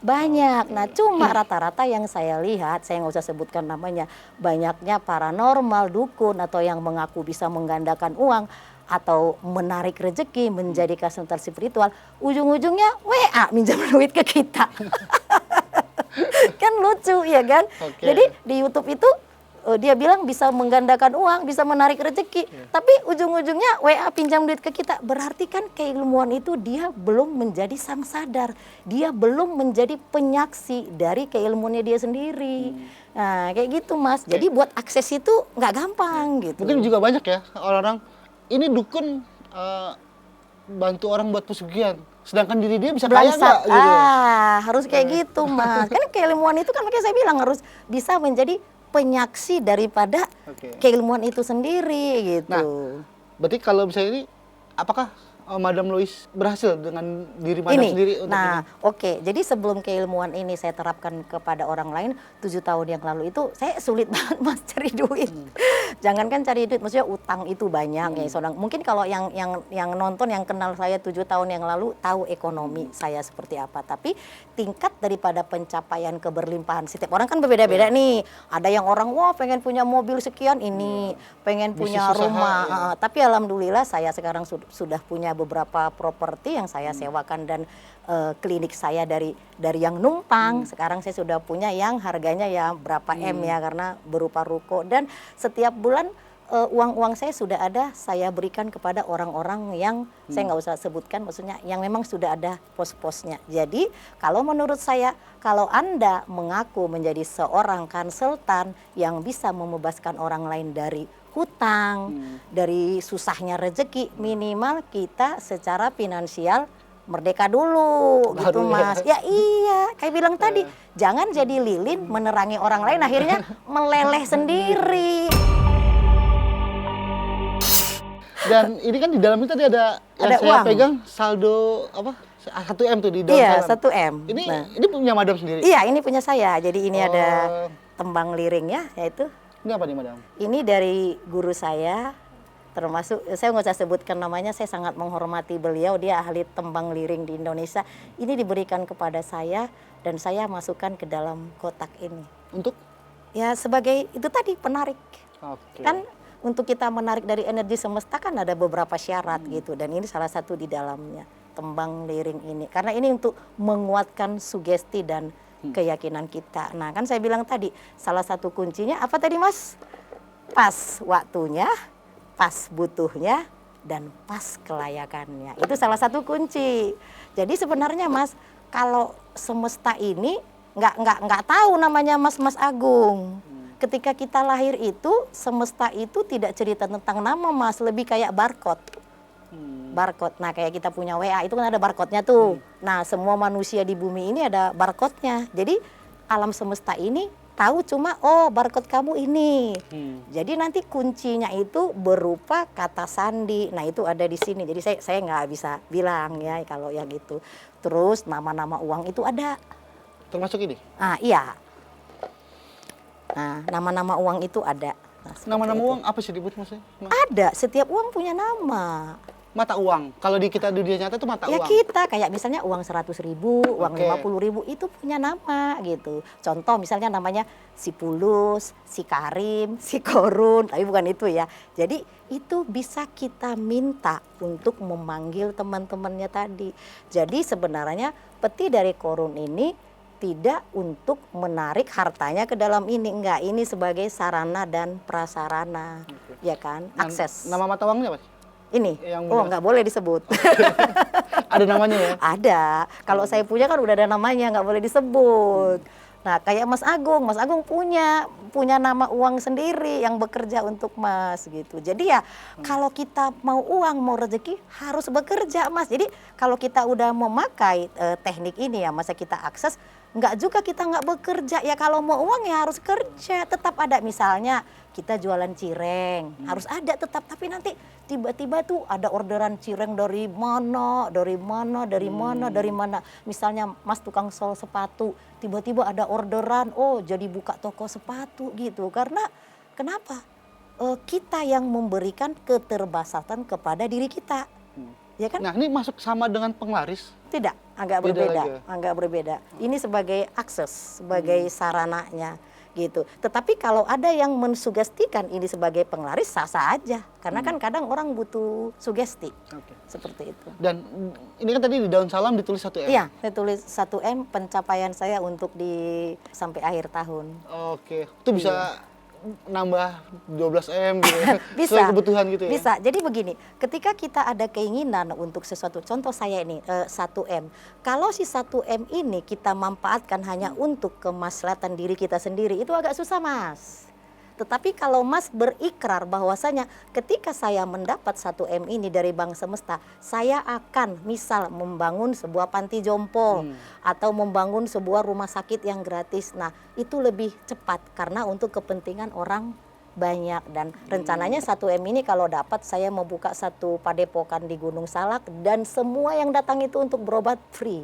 banyak. Nah cuma rata-rata yang saya lihat, saya nggak usah sebutkan namanya, banyaknya paranormal, dukun atau yang mengaku bisa menggandakan uang atau menarik rezeki menjadi konsultan spiritual, ujung-ujungnya WA minjam duit ke kita. Kan lucu ya kan. Jadi di YouTube itu dia bilang bisa menggandakan uang, bisa menarik rezeki, tapi ujung-ujungnya WA pinjam duit ke kita. Berarti kan keilmuan itu dia belum menjadi sang sadar, dia belum menjadi penyaksi dari keilmuannya dia sendiri. Nah kayak gitu Mas. Jadi buat akses itu nggak gampang gitu. Mungkin juga banyak ya orang-orang ini dukun bantu orang buat pesugihan, sedangkan diri dia bisa kaya nggak gitu. Harus kayak gitu Mas. Kan keilmuan itu kan makanya saya bilang harus bisa menjadi penyaksi daripada keilmuan itu sendiri gitu. Nah, berarti kalau misalnya ini, apakah Madam Lois berhasil dengan diri Madam sendiri untuk ini? Jadi sebelum keilmuan ini saya terapkan kepada orang lain 7 tahun yang lalu itu saya sulit banget Mas cari duit. Jangankan cari duit, maksudnya utang itu banyak ya saudara. Mungkin kalau yang nonton yang kenal saya 7 tahun yang lalu tahu ekonomi saya seperti apa. Tapi tingkat daripada pencapaian keberlimpahan setiap orang kan berbeda-beda nih. Ada yang orang wah pengen punya mobil sekian ini, pengen punya rumah. Tapi alhamdulillah saya sekarang sudah punya beberapa properti yang saya sewakan dan klinik saya dari yang numpang. Sekarang saya sudah punya yang harganya ya berapa M ya, karena berupa ruko, dan setiap bulan uang-uang saya sudah ada, saya berikan kepada orang-orang yang saya nggak usah sebutkan, maksudnya yang memang sudah ada pos-posnya. Jadi kalau menurut saya, kalau Anda mengaku menjadi seorang konsultan yang bisa membebaskan orang lain dari hutang, dari susahnya rezeki, minimal kita secara finansial merdeka dulu gitu Mas. Ya iya, kayak bilang tadi, jangan jadi lilin menerangi orang lain akhirnya meleleh sendiri. Dan ini kan di dalam itu tadi ada yang saya uang. pegang saldo apa? 1 M tuh di dalam. Iya, 1 M. Ini punya Madam sendiri. Iya, ini punya saya. Jadi ini ada tembang liring ya, yaitu. Ini apa nih Madam? Ini dari guru saya, termasuk saya nggak usah sebutkan namanya, saya sangat menghormati beliau, dia ahli tembang liring di Indonesia. Ini diberikan kepada saya dan saya masukkan ke dalam kotak ini. Untuk? Ya sebagai itu tadi penarik. Oke. Kan untuk kita menarik dari energi semesta kan ada beberapa syarat gitu, dan ini salah satu di dalamnya tembang liring ini. Karena ini untuk menguatkan sugesti dan keyakinan kita. Nah kan saya bilang tadi salah satu kuncinya apa tadi Mas? Pas waktunya, pas butuhnya, dan pas kelayakannya. Itu salah satu kunci. Jadi sebenarnya Mas, kalau semesta ini nggak tahu namanya Mas Agung. Ketika kita lahir itu, semesta itu tidak cerita tentang nama Mas, lebih kayak barcode. Barcode. Nah kayak kita punya WA itu kan ada barcode-nya tuh. Nah semua manusia di bumi ini ada barcode-nya. Jadi alam semesta ini tahu cuma oh barcode kamu ini. Jadi nanti kuncinya itu berupa kata sandi. Nah itu ada di sini. Jadi saya nggak bisa bilang ya kalau yang itu. Terus nama-nama uang itu ada. Termasuk ini? Iya. Nah nama-nama uang itu ada. Nama-nama uang apa sih disebut maksudnya? Ada. Setiap uang punya nama. mata uang. Kalau di kita dunia nyata itu mata Ya uang. kita kayak misalnya uang 100.000, uang Oke. 50.000 itu punya nama gitu. Contoh misalnya namanya si Pulus, si Karim, si Korun, tapi bukan itu ya. Jadi itu bisa kita minta untuk memanggil teman-temannya tadi. Jadi sebenarnya peti dari Korun ini tidak untuk menarik hartanya ke dalam ini, enggak. Ini sebagai sarana dan prasarana, ya kan? Akses. Nama mata uangnya apa? Ini, Yang oh benar. nggak boleh disebut. Ada namanya ya? Ada. Kalau saya punya kan udah ada namanya, nggak boleh disebut. Nah, kayak Mas Agung punya nama uang sendiri yang bekerja untuk Mas gitu. Jadi ya kalau kita mau uang, mau rezeki harus bekerja Mas. Jadi kalau kita udah memakai teknik ini ya, masa kita akses, nggak juga kita nggak bekerja. Ya kalau mau uang ya harus kerja. Tetap ada misalnya kita jualan cireng, harus ada tetap. Tapi nanti tiba-tiba tuh ada orderan cireng dari mana. Misalnya Mas tukang sol sepatu, tiba-tiba ada orderan, oh jadi buka toko sepatu gitu. Karena kenapa? Kita yang memberikan keterbatasan kepada diri kita. Ya kan? Nah, ini masuk sama dengan penglaris. Tidak, agak Beda berbeda, lagi ya? agak berbeda. Ini sebagai akses, sebagai sarananya gitu. Tetapi kalau ada yang mensugestikan ini sebagai penglaris, sah-sah aja. Karena kan kadang orang butuh sugesti. Oke. Seperti itu. Dan ini kan tadi di daun salam ditulis 1 M. Iya, saya tulis 1M pencapaian saya untuk sampai akhir tahun. Oke. Itu bisa nambah 12 M gitu ya. Bisa. Sesuai kebutuhan gitu ya. Bisa. Jadi begini, ketika kita ada keinginan untuk sesuatu, contoh saya ini 1M. Kalau si 1M ini kita manfaatkan hanya untuk kemaslahatan diri kita sendiri, itu agak susah Mas. Tetapi kalau Mas berikrar bahwasanya ketika saya mendapat 1M ini dari Bank Semesta, saya akan misal membangun sebuah panti jompo atau membangun sebuah rumah sakit yang gratis. Nah, itu lebih cepat karena untuk kepentingan orang banyak. Dan rencananya 1M ini kalau dapat saya mau buka satu padepokan di Gunung Salak dan semua yang datang itu untuk berobat free,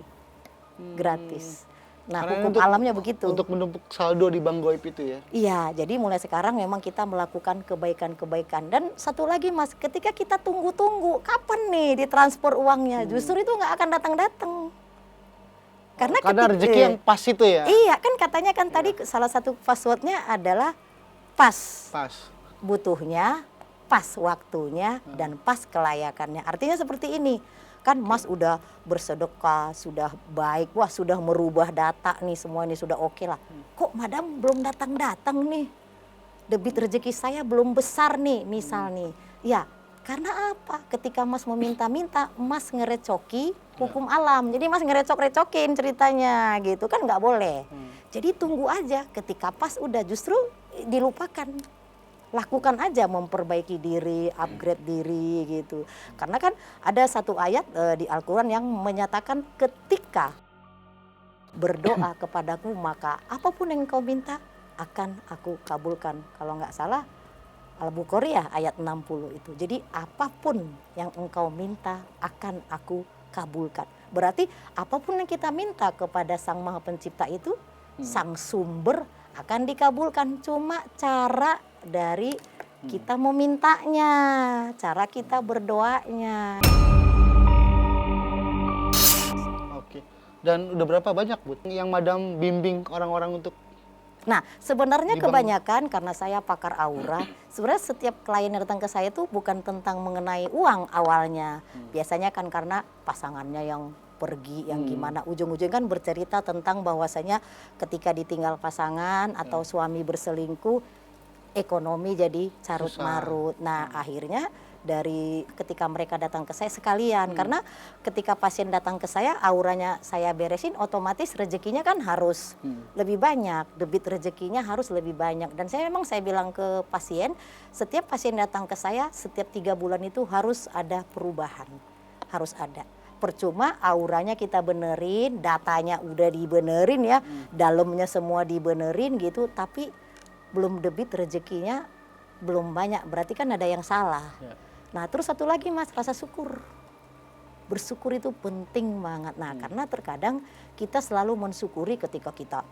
gratis. Nah, Karena hukum alamnya begitu. Untuk menumpuk saldo di bank goib itu ya. Iya, jadi mulai sekarang memang kita melakukan kebaikan-kebaikan. Dan satu lagi Mas, ketika kita tunggu-tunggu, kapan nih ditransfer uangnya? Justru itu nggak akan datang-datang. Karena rezeki yang pas itu ya. Iya, kan katanya kan tadi salah satu passwordnya adalah pas Pas. butuhnya, pas waktunya, dan pas kelayakannya. Artinya seperti ini. Kan Mas udah bersedekah, sudah baik, wah sudah merubah data nih, semua ini sudah oke lah. Kok madam belum datang-datang nih? Debit rezeki saya belum besar nih, misal nih. Ya, karena apa? Ketika Mas meminta-minta, Mas ngerecoki hukum alam. Jadi Mas ngerecok-recokin ceritanya gitu, kan nggak boleh. Jadi tunggu aja, ketika pas udah justru dilupakan. Lakukan aja memperbaiki diri, upgrade diri gitu. Karena kan ada satu ayat di Al-Quran yang menyatakan ketika berdoa kepadaku maka apapun yang kau minta akan aku kabulkan. Kalau nggak salah Al-Bukhari ya ayat 60 itu. Jadi apapun yang engkau minta akan aku kabulkan. Berarti apapun yang kita minta kepada Sang Maha Pencipta itu, Sang Sumber akan dikabulkan. Cuma cara dari kita memintanya, cara kita berdoanya. Oke. Dan udah berapa banyak Bu yang madam bimbing orang-orang untuk Nah, sebenarnya Di bank. kebanyakan karena saya pakar aura, sebenarnya setiap klien yang datang ke saya itu bukan tentang mengenai uang awalnya. Biasanya kan karena pasangannya yang pergi, yang gimana, ujung-ujungnya kan bercerita tentang bahwasanya ketika ditinggal pasangan atau suami berselingkuh, ekonomi jadi carut Susah. marut. Nah, akhirnya dari ketika mereka datang ke saya sekalian, karena ketika pasien datang ke saya, auranya saya beresin, otomatis rezekinya kan harus lebih banyak, debit rezekinya harus lebih banyak. Dan saya bilang ke pasien, setiap pasien datang ke saya, setiap 3 bulan itu harus ada perubahan, harus ada. Percuma auranya kita benerin, datanya udah dibenerin ya, dalamnya semua dibenerin gitu, tapi belum debit rezekinya belum banyak, berarti kan ada yang salah. Ya. Nah, terus satu lagi Mas, rasa syukur. Bersyukur itu penting banget. Nah, karena terkadang kita selalu mensyukuri ketika kita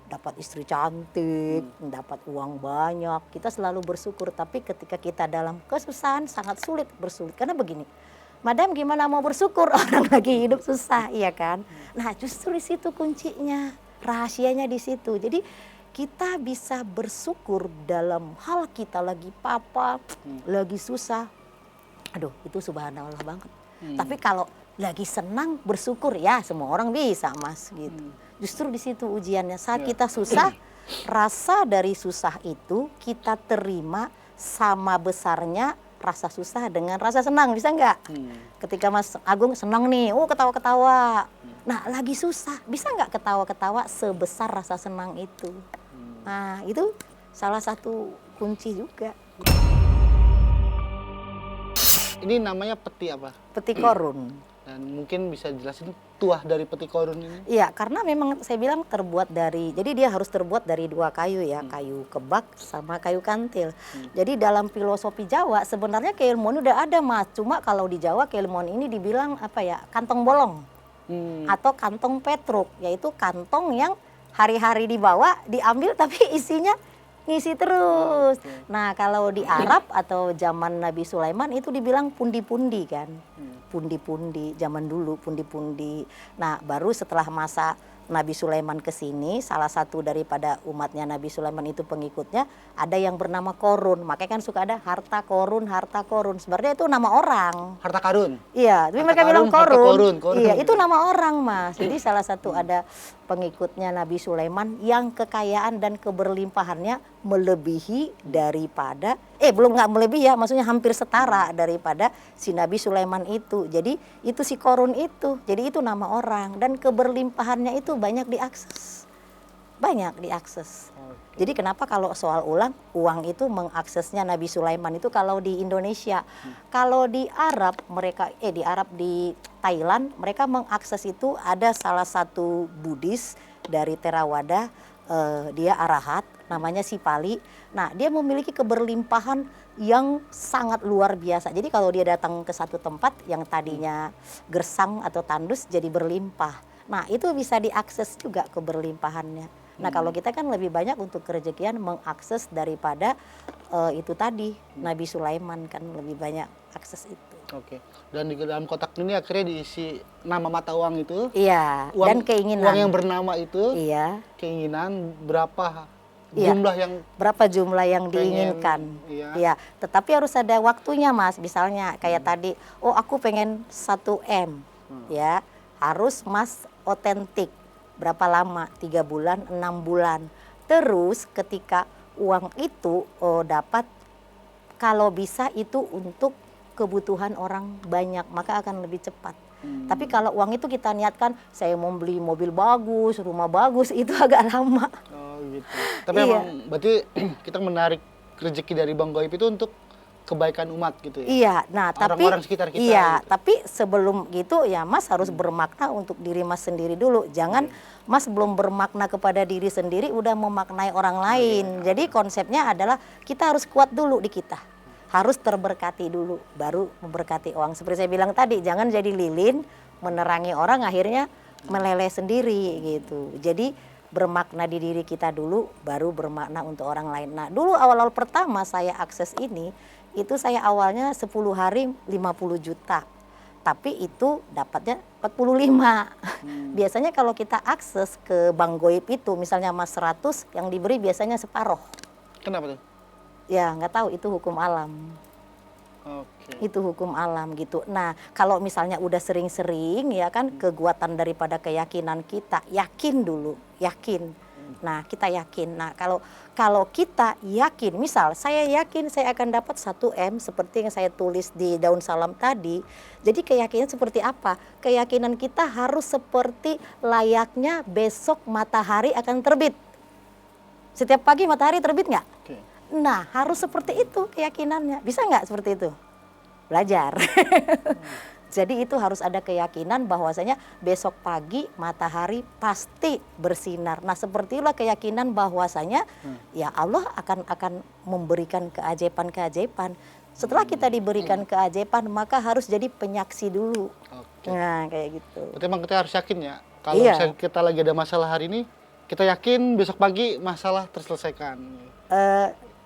dapat istri cantik, dapat uang banyak, kita selalu bersyukur. Tapi ketika kita dalam kesusahan sangat sulit bersyukur. Karena begini, Madam gimana mau bersyukur orang lagi hidup susah, iya kan? Nah justru di situ kuncinya, rahasianya di situ. Jadi kita bisa bersyukur dalam hal kita lagi papa, lagi susah. Aduh itu subhanallah banget. Tapi kalau lagi senang bersyukur ya semua orang bisa mas gitu. Justru di situ ujiannya saat kita susah, rasa dari susah itu kita terima sama besarnya rasa susah dengan rasa senang, bisa nggak? Ketika Mas Agung senang nih, ketawa-ketawa. Nah lagi susah, bisa nggak ketawa-ketawa sebesar rasa senang itu? Nah itu salah satu kunci juga. Ini namanya peti apa? Peti korun. Dan mungkin bisa jelasin tuah dari peti korun ini? Iya, karena memang saya bilang terbuat dari, jadi dia harus terbuat dari dua kayu ya, kayu kebak sama kayu kantil. Jadi dalam filosofi Jawa sebenarnya keilmuan udah ada mas, cuma kalau di Jawa keilmuan ini dibilang apa ya, kantong bolong atau kantong petruk, yaitu kantong yang hari-hari dibawa, diambil tapi isinya ngisi terus. Nah kalau di Arab atau zaman Nabi Sulaiman itu dibilang pundi-pundi kan. Pundi-pundi, zaman dulu pundi-pundi. Nah baru setelah masa Nabi Sulaiman ke sini, salah satu daripada umatnya Nabi Sulaiman itu pengikutnya, ada yang bernama korun. Makanya kan suka ada harta korun, harta korun. Sebenarnya itu nama orang. Harta karun? Iya, tapi Harta mereka bilang harta korun. korun. Iya, itu nama orang mas. Jadi salah satu ada pengikutnya Nabi Sulaiman yang kekayaan dan keberlimpahannya melebihi daripada, belum nggak melebihi ya, maksudnya hampir setara daripada si Nabi Sulaiman itu. Jadi itu si korun itu, jadi itu nama orang dan keberlimpahannya itu banyak diakses. Banyak diakses. Jadi kenapa kalau soal uang itu mengaksesnya Nabi Sulaiman itu kalau di Indonesia. Kalau di Arab mereka di Thailand mereka mengakses itu ada salah satu Buddhis dari Theravada, dia arahat namanya Sipali. Nah, dia memiliki keberlimpahan yang sangat luar biasa. Jadi kalau dia datang ke satu tempat yang tadinya gersang atau tandus jadi berlimpah. Nah, itu bisa diakses juga keberlimpahannya. Nah kalau kita kan lebih banyak untuk kerezekian mengakses daripada itu tadi Nabi Sulaiman kan lebih banyak akses itu. Oke. Dan di dalam kotak ini akhirnya diisi nama mata uang itu. Iya. Uang, dan keinginan. Uang yang bernama itu. Iya. Keinginan berapa jumlah yang berapa jumlah yang diinginkan. Iya. Tetapi harus ada waktunya mas. Misalnya kayak tadi, aku pengen 1 M, ya harus mas otentik. Berapa lama? 3 bulan, 6 bulan. Terus ketika uang itu dapat, kalau bisa itu untuk kebutuhan orang banyak, maka akan lebih cepat. Tapi kalau uang itu kita niatkan, saya mau beli mobil bagus, rumah bagus, itu agak lama. Oh gitu. Tapi emang berarti kita menarik rezeki dari Bang Goib itu untuk kebaikan umat gitu ya? Iya, nah orang-orang sekitar kita. Iya, gitu. tapi sebelum gitu ya Mas harus bermakna untuk diri Mas sendiri dulu. Jangan Mas belum bermakna kepada diri sendiri udah memaknai orang lain. Jadi konsepnya adalah kita harus kuat dulu di kita. Harus terberkati dulu, baru memberkati orang. Seperti saya bilang tadi, jangan jadi lilin, menerangi orang akhirnya meleleh sendiri gitu. Jadi bermakna di diri kita dulu, baru bermakna untuk orang lain. Nah dulu awal-awal pertama saya akses ini, itu saya awalnya 10 hari 50 juta. Tapi itu dapatnya 45. Biasanya kalau kita akses ke Bang Goib itu, misalnya Mas 100, yang diberi biasanya separuh. Kenapa tuh? Ya nggak tahu, itu hukum alam. Oke. Itu hukum alam gitu. Nah kalau misalnya udah sering-sering ya kan kekuatan daripada keyakinan kita, yakin dulu, yakin. Nah kita yakin. Nah kalau kita yakin, misal saya yakin saya akan dapat 1 M seperti yang saya tulis di daun salam tadi. Jadi keyakinan seperti apa? Keyakinan kita harus seperti layaknya besok matahari akan terbit. Setiap pagi matahari terbit nggak? Oke. Nah harus seperti itu keyakinannya. Bisa nggak seperti itu? Belajar. Jadi itu harus ada keyakinan bahwasanya besok pagi matahari pasti bersinar. Nah seperti itulah keyakinan bahwasanya ya Allah akan memberikan keajaiban-keajaiban. Setelah kita diberikan keajaiban maka harus jadi penyaksi dulu. Oke. Nah kayak gitu. Berarti emang kita harus yakin ya. Kalau Iya. misalnya kita lagi ada masalah hari ini, kita yakin besok pagi masalah terselesaikan.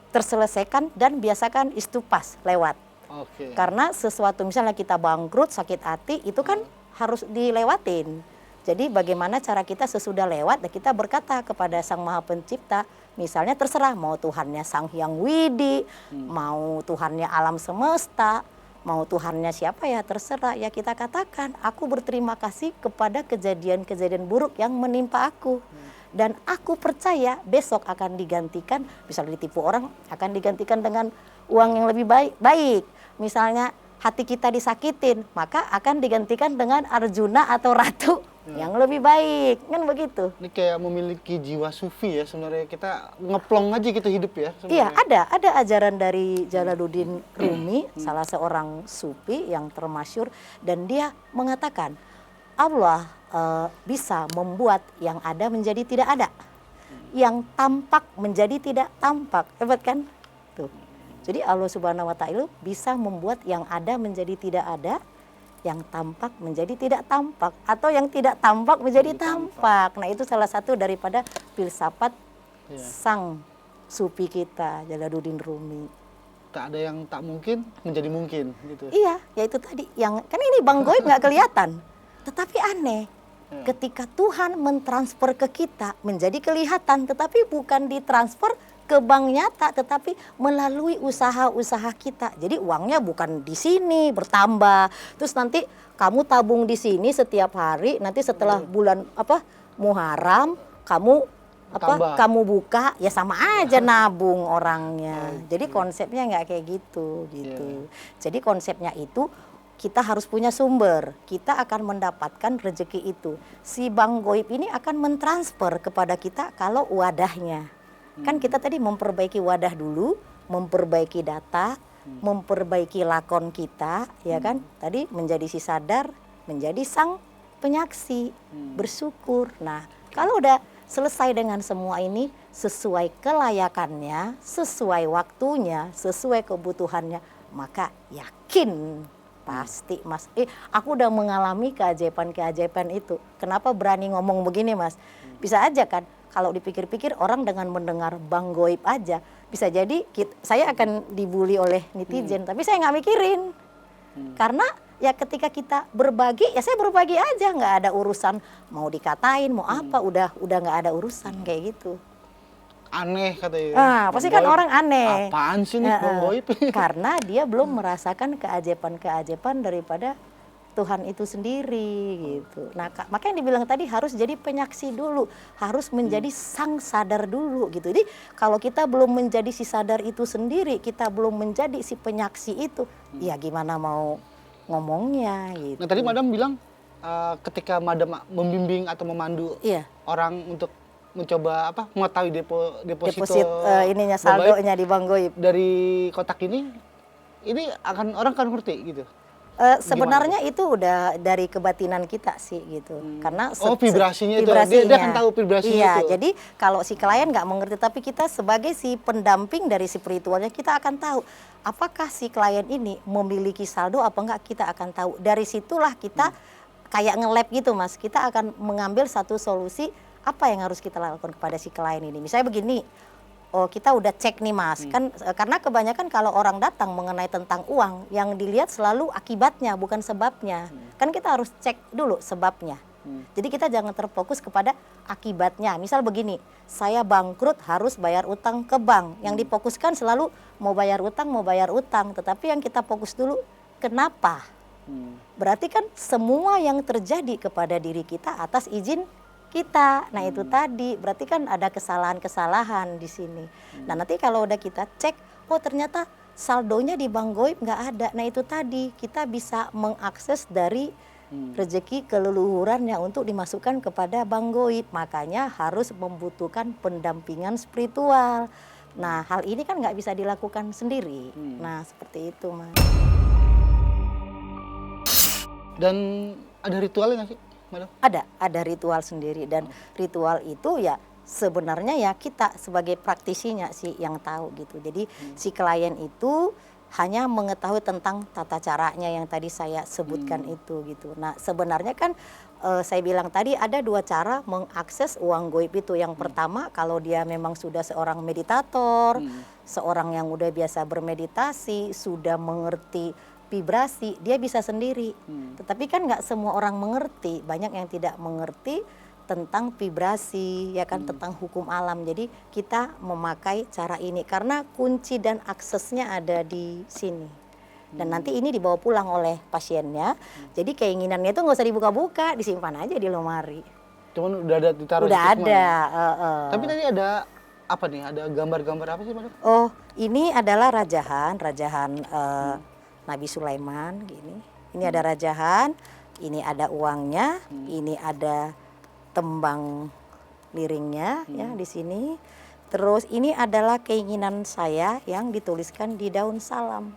Terselesaikan dan biasakan istupas lewat. Oke. Karena sesuatu misalnya kita bangkrut, sakit hati, itu kan harus dilewatin. Jadi bagaimana cara kita sesudah lewat dan kita berkata kepada Sang Maha Pencipta, misalnya terserah mau Tuhannya Sang Hyang Widi, mau Tuhannya alam semesta, mau Tuhannya siapa ya terserah. Ya kita katakan, aku berterima kasih kepada kejadian-kejadian buruk yang menimpa aku. Dan aku percaya besok akan digantikan, misalnya ditipu orang, akan digantikan dengan uang yang lebih baik. Misalnya hati kita disakitin, maka akan digantikan dengan Arjuna atau Ratu yang lebih baik. Kan begitu. Ini kayak memiliki jiwa sufi ya sebenarnya, kita ngeplong aja gitu hidup ya Iya, sebenarnya. ada ajaran dari Jalaluddin Rumi, salah seorang sufi yang termasyhur, dan dia mengatakan Allah bisa membuat yang ada menjadi tidak ada, yang tampak menjadi tidak tampak. Hebat kan? Tuh. Jadi Allah Subhanahu wa Ta'ala bisa membuat yang ada menjadi tidak ada, yang tampak menjadi tidak tampak, atau yang tidak tampak menjadi tampak. Nah, itu salah satu daripada filsafat sang sufi kita, Jalaluddin Rumi. Tak ada yang tak mungkin menjadi mungkin gitu. Iya, yaitu tadi yang kan ini Bang Goib nggak kelihatan, tetapi aneh. Ketika Tuhan mentransfer ke kita menjadi kelihatan, tetapi bukan ditransfer ke bank nyata, tetapi melalui usaha-usaha kita. Jadi uangnya bukan di sini bertambah, terus nanti kamu tabung di sini setiap hari, nanti setelah bulan Muharram kamu Tambah. kamu buka ya sama aja nabung orangnya. Jadi konsepnya nggak kayak gitu. Jadi konsepnya itu kita harus punya sumber, kita akan mendapatkan rezeki itu. Si Bang Goib ini akan mentransfer kepada kita kalau wadahnya. Kan kita tadi memperbaiki wadah dulu, memperbaiki data, memperbaiki lakon kita, ya kan? Tadi menjadi si sadar, menjadi sang penyaksi, bersyukur. Nah, kalau udah selesai dengan semua ini, sesuai kelayakannya, sesuai waktunya, sesuai kebutuhannya, maka yakin pasti Mas. Aku udah mengalami keajaiban-keajaiban itu. Kenapa berani ngomong begini Mas? Bisa aja kan, kalau dipikir-pikir orang dengan mendengar Bang Goib aja, bisa jadi saya akan dibully oleh netizen, tapi saya nggak mikirin. Karena ya ketika kita berbagi, ya saya berbagi aja, nggak ada urusan mau dikatain, mau apa, udah nggak ada urusan kayak gitu. Aneh katanya. Nah, pasti kan orang aneh. Apaan sih nih Bang Goib? Karena dia belum merasakan keajaiban-keajaiban daripada Tuhan itu sendiri gitu. Nah, makanya dibilang tadi harus jadi penyaksi dulu, harus menjadi sang sadar dulu gitu. Jadi kalau kita belum menjadi si sadar itu sendiri, kita belum menjadi si penyaksi itu, ya gimana mau ngomongnya gitu. Nah tadi Madam bilang ketika Madam membimbing atau memandu orang untuk mencoba mengetahui deposit ininya saldonya di Bang Goib dari kotak ini akan orang kan ngerti gitu. Sebenarnya itu udah dari kebatinan kita sih gitu. Karena vibrasinya itu dia akan tahu vibrasinya itu. Jadi kalau si klien nggak mengerti, tapi kita sebagai si pendamping dari spiritualnya, kita akan tahu apakah si klien ini memiliki saldo apa enggak, kita akan tahu. Dari situlah kita kayak nge-lab gitu Mas. Kita akan mengambil satu solusi apa yang harus kita lakukan kepada si klien ini. Misalnya begini, kita udah cek nih Mas, kan karena kebanyakan kalau orang datang mengenai tentang uang, yang dilihat selalu akibatnya bukan sebabnya. Kan kita harus cek dulu sebabnya. Jadi kita jangan terfokus kepada akibatnya. Misal begini, saya bangkrut harus bayar utang ke bank. Yang difokuskan selalu mau bayar utang, tetapi yang kita fokus dulu kenapa? Berarti kan semua yang terjadi kepada diri kita atas izin kita. Nah itu tadi berarti kan ada kesalahan-kesalahan di sini. Nah nanti kalau udah kita cek, ternyata saldonya di Bang Goib nggak ada. Nah itu tadi kita bisa mengakses dari rezeki keleluhurannya untuk dimasukkan kepada Bang Goib. Makanya harus membutuhkan pendampingan spiritual. Nah hal ini kan nggak bisa dilakukan sendiri. Nah seperti itu Mas. Dan ada ritualnya nggak sih Madam? Ada ritual sendiri, dan ritual itu ya sebenarnya ya kita sebagai praktisinya sih yang tahu gitu. Jadi si klien itu hanya mengetahui tentang tata caranya yang tadi saya sebutkan itu gitu. Nah sebenarnya kan saya bilang tadi ada dua cara mengakses uang goib itu. Yang pertama, kalau dia memang sudah seorang meditator, seorang yang udah biasa bermeditasi, sudah mengerti vibrasi, dia bisa sendiri. Tetapi kan nggak semua orang mengerti, banyak yang tidak mengerti tentang vibrasi, ya kan, tentang hukum alam. Jadi kita memakai cara ini karena kunci dan aksesnya ada di sini. Dan nanti ini dibawa pulang oleh pasiennya. Jadi keinginannya itu nggak usah dibuka-buka, disimpan aja di lemari. Cuman udah ada ditaruh Udah di ada. Tapi tadi ada apa nih? Ada gambar-gambar apa sih, Madam? Oh, ini adalah rajahan Nabi Sulaiman gini. Ini ada rajahan, ini ada uangnya, ini ada tembang liringnya ya di sini. Terus ini adalah keinginan saya yang dituliskan di daun salam.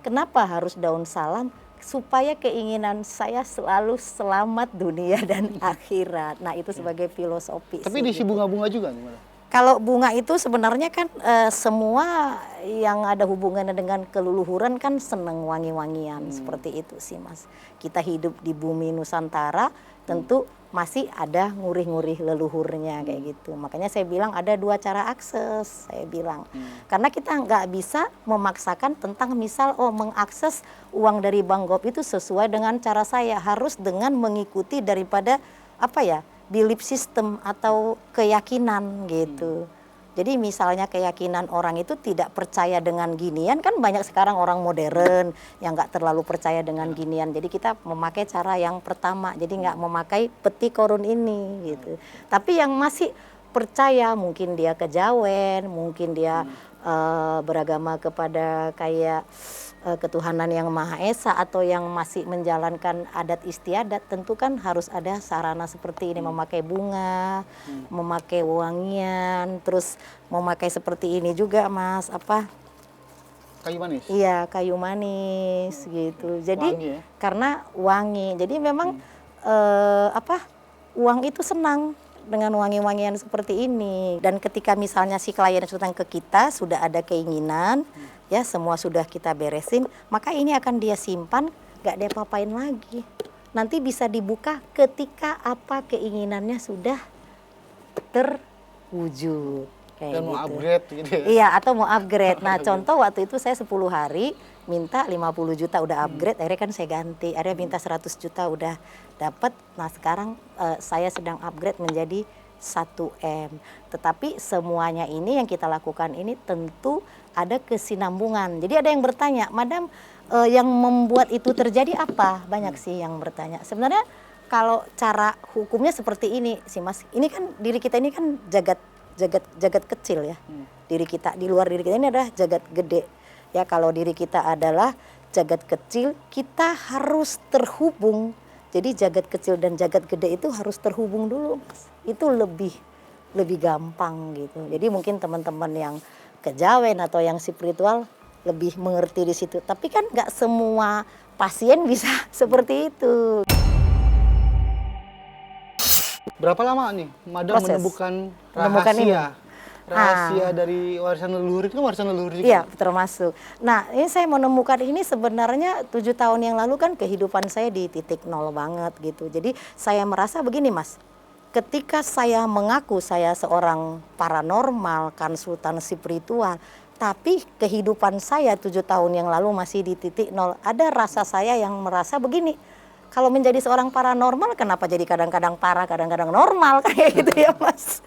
Kenapa harus daun salam? Supaya keinginan saya selalu selamat dunia dan akhirat. Nah, itu sebagai filosofi. Tapi diisi bunga-bunga juga nih, Madam? Kalau bunga itu sebenarnya kan semua yang ada hubungannya dengan keluluhuran kan seneng wangi-wangian, seperti itu sih, Mas. Kita hidup di bumi Nusantara tentu masih ada ngurih-ngurih leluhurnya kayak gitu. Makanya saya bilang ada dua cara akses, saya bilang. Karena kita nggak bisa memaksakan tentang misal mengakses uang dari Bank Gop itu sesuai dengan cara saya, harus dengan mengikuti daripada belief system atau keyakinan gitu. Jadi misalnya keyakinan orang itu tidak percaya dengan ginian, kan banyak sekarang orang modern yang nggak terlalu percaya dengan ginian. Jadi kita memakai cara yang pertama, jadi nggak memakai peti korun ini gitu. Tapi yang masih percaya, mungkin dia kejawen, mungkin dia beragama kepada kayak ketuhanan yang Maha Esa, atau yang masih menjalankan adat istiadat, tentu kan harus ada sarana seperti ini, memakai bunga, memakai wangian, terus memakai seperti ini juga, Mas, Kayu manis? Iya, kayu manis gitu. Jadi Wangi ya? karena wangi. Jadi memang uang itu senang dengan wangi-wangian seperti ini. Dan ketika misalnya si klien datang ke kita sudah ada keinginan, ya semua sudah kita beresin, maka ini akan dia simpan, gak dia papain lagi. Nanti bisa dibuka ketika apa keinginannya sudah terwujud. Kayak Dan mau gitu. upgrade gitu ya? Iya, atau mau upgrade. Nah, contoh waktu itu saya 10 hari minta 50 juta udah upgrade, akhirnya kan saya ganti. Akhirnya minta 100 juta udah dapat. Nah, sekarang saya sedang upgrade menjadi 1M. Tetapi semuanya ini yang kita lakukan ini tentu ada kesinambungan. Jadi ada yang bertanya, Madam, yang membuat itu terjadi apa? Banyak sih yang bertanya. Sebenarnya kalau cara hukumnya seperti ini sih, Mas. Ini kan diri kita ini kan jagat kecil ya. Diri kita, di luar diri kita ini adalah jagat gede. Ya, kalau diri kita adalah jagat kecil, kita harus terhubung. Jadi jagat kecil dan jagat gede itu harus terhubung dulu, Mas. Itu lebih gampang gitu. Jadi mungkin teman-teman yang kejawen atau yang spiritual lebih mengerti di situ. Tapi kan nggak semua pasien bisa seperti itu. Berapa lama nih Madam Proses. menemukan ini. rahasia dari warisan leluhur? Itu kan warisan leluhur juga? Iya, termasuk. Nah, ini saya menemukan ini sebenarnya 7 tahun yang lalu kan kehidupan saya di titik nol banget gitu. Jadi saya merasa begini, Mas. Ketika saya mengaku saya seorang paranormal, konsultan spiritual, tapi kehidupan saya 7 tahun yang lalu masih di titik nol. Ada rasa saya yang merasa begini, kalau menjadi seorang paranormal kenapa jadi kadang-kadang parah, kadang-kadang normal kayak gitu ya, Mas.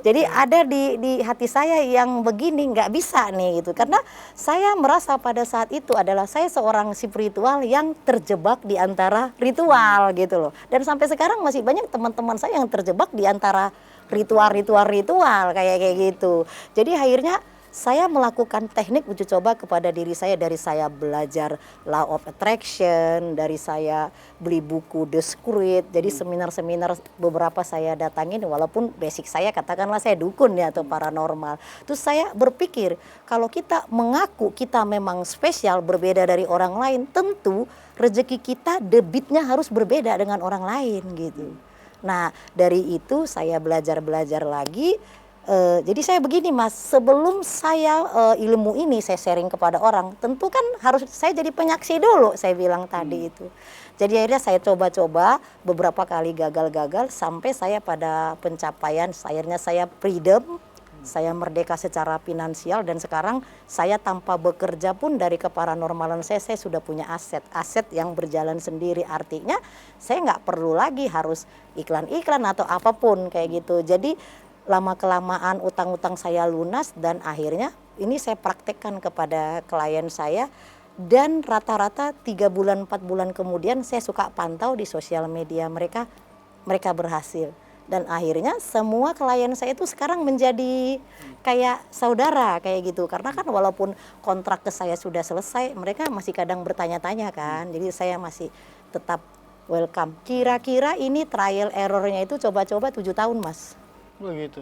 Jadi ada di hati saya yang begini, nggak bisa nih gitu. Karena saya merasa pada saat itu adalah saya seorang spiritual yang terjebak di antara ritual gitu loh. Dan sampai sekarang masih banyak teman-teman saya yang terjebak di antara ritual kayak gitu. Jadi akhirnya saya melakukan teknik uji coba kepada diri saya, dari saya belajar Law of Attraction, dari saya beli buku The Secret, jadi seminar-seminar beberapa saya datangin, walaupun basic saya katakanlah saya dukun ya atau paranormal. Terus saya berpikir kalau kita mengaku kita memang spesial, berbeda dari orang lain, tentu rezeki kita debitnya harus berbeda dengan orang lain gitu. Nah, dari itu saya belajar lagi. Jadi saya begini Mas, sebelum saya ilmu ini saya sharing kepada orang, tentu kan harus saya jadi penyaksi dulu, saya bilang tadi itu. Jadi akhirnya saya coba-coba beberapa kali gagal-gagal sampai saya pada pencapaian, akhirnya saya freedom, saya merdeka secara finansial dan sekarang saya tanpa bekerja pun dari keparanormalan saya sudah punya aset yang berjalan sendiri. Artinya saya nggak perlu lagi harus iklan-iklan atau apapun kayak gitu. Jadi lama-kelamaan utang-utang saya lunas dan akhirnya ini saya praktekkan kepada klien saya dan rata-rata 3 bulan 4 bulan kemudian saya suka pantau di sosial media mereka berhasil dan akhirnya semua klien saya itu sekarang menjadi kayak saudara kayak gitu karena kan walaupun kontrak ke saya sudah selesai mereka masih kadang bertanya-tanya kan jadi saya masih tetap welcome. Kira-kira ini trial errornya itu coba-coba 7 tahun Mas. Begitu.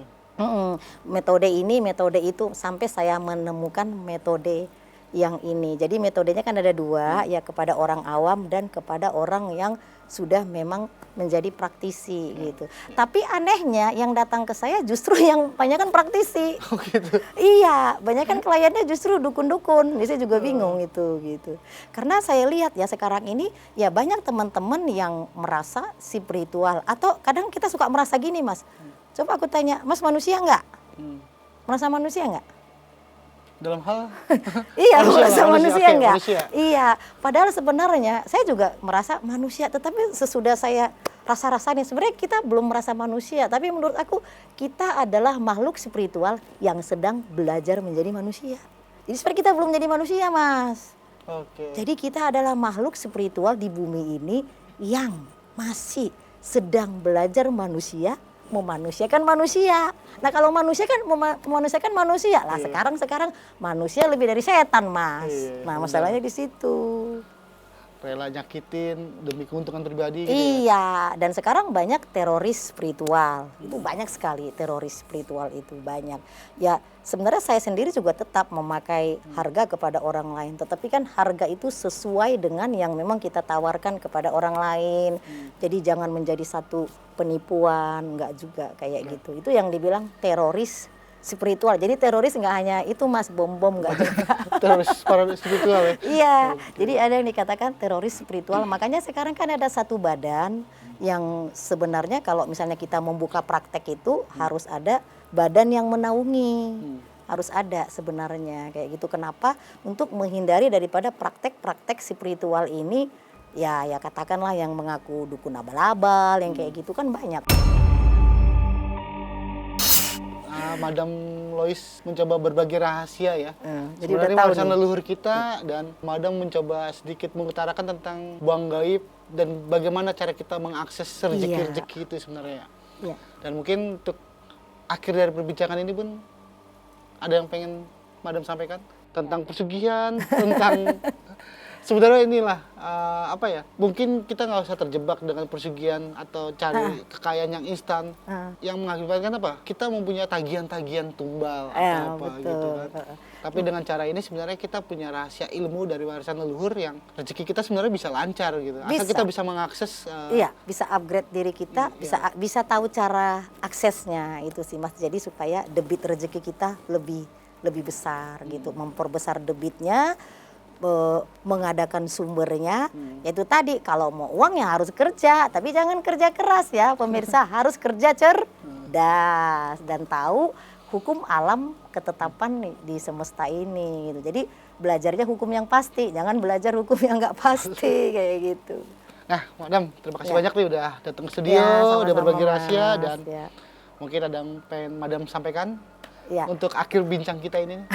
Metode ini, metode itu sampai saya menemukan metode yang ini. Jadi metodenya kan ada 2, ya kepada orang awam dan kepada orang yang sudah memang menjadi praktisi gitu. Tapi anehnya yang datang ke saya justru yang banyak kan praktisi. Oh gitu. Iya, banyak kan kliennya justru dukun-dukun. Saya juga bingung itu gitu. Karena saya lihat ya sekarang ini ya banyak teman-teman yang merasa spiritual atau kadang kita suka merasa gini Mas. Coba aku tanya, Mas manusia nggak? Merasa manusia nggak? Dalam hal? Iya, merasa manusia okay, nggak? Manusia. Iya, padahal sebenarnya saya juga merasa manusia, tetapi sesudah saya rasa-rasain sebenarnya kita belum merasa manusia, tapi menurut aku kita adalah makhluk spiritual yang sedang belajar menjadi manusia. Jadi sebenarnya kita belum menjadi manusia, Mas. Oke. Jadi kita adalah makhluk spiritual di bumi ini yang masih sedang belajar memanusiakan manusia. Nah kalau manusia kan memanusiakan manusia lah. Sekarang manusia lebih dari setan Mas. Nah masalahnya di situ. Rela nyakitin demi keuntungan pribadi. Gitu iya. Dan sekarang banyak teroris spiritual. Itu banyak sekali teroris spiritual itu banyak. Ya sebenarnya saya sendiri juga tetap memakai harga kepada orang lain. Tetapi kan harga itu sesuai dengan yang memang kita tawarkan kepada orang lain. Jadi jangan menjadi satu penipuan, enggak juga kayak gitu. Itu yang dibilang teroris spiritual. Jadi teroris nggak hanya itu Mas, bom-bom nggak juga. Teroris spiritual ya? Iya, jadi ada yang dikatakan teroris spiritual. Makanya sekarang kan ada satu badan yang sebenarnya kalau misalnya kita membuka praktek itu harus ada badan yang menaungi. Harus ada sebenarnya kayak gitu. Kenapa? Untuk menghindari daripada praktek-praktek spiritual ini ya katakanlah yang mengaku dukun abal-abal yang kayak gitu kan banyak. Madam Lois mencoba berbagi rahasia ya. Jadi sebenarnya udah tahu warisan nih. leluhur kita dan Madam mencoba sedikit mengutarakan tentang buang gaib dan bagaimana cara kita mengakses rezeki-rezeki itu sebenarnya. Iya. Dan mungkin untuk akhir dari perbincangan ini pun ada yang pengen Madam sampaikan tentang pesugihan, tentang sebenarnya inilah mungkin kita nggak usah terjebak dengan persugihan atau cari kekayaan yang instan yang mengakibatkan apa kita mempunyai tagihan-tagihan tumbal atau apa betul. gitu kan. Tapi dengan cara ini sebenarnya kita punya rahasia ilmu dari warisan leluhur yang rezeki kita sebenarnya bisa lancar gitu asal kita bisa mengakses iya, bisa upgrade diri kita, bisa tahu cara aksesnya itu sih Mas. Jadi supaya debit rezeki kita lebih besar gitu, memperbesar debitnya, mengadakan sumbernya, yaitu tadi kalau mau uang ya harus kerja, tapi jangan kerja keras ya pemirsa, harus kerja cerdas dan tahu hukum alam ketetapan di semesta ini gitu. Jadi belajarnya hukum yang pasti, jangan belajar hukum yang nggak pasti kayak gitu. Nah, Madam, terima kasih banyak nih udah datang ke studio, sama-sama, udah berbagi Mas. rahasia dan mungkin ada yang pengen Madam sampaikan untuk akhir bincang kita ini.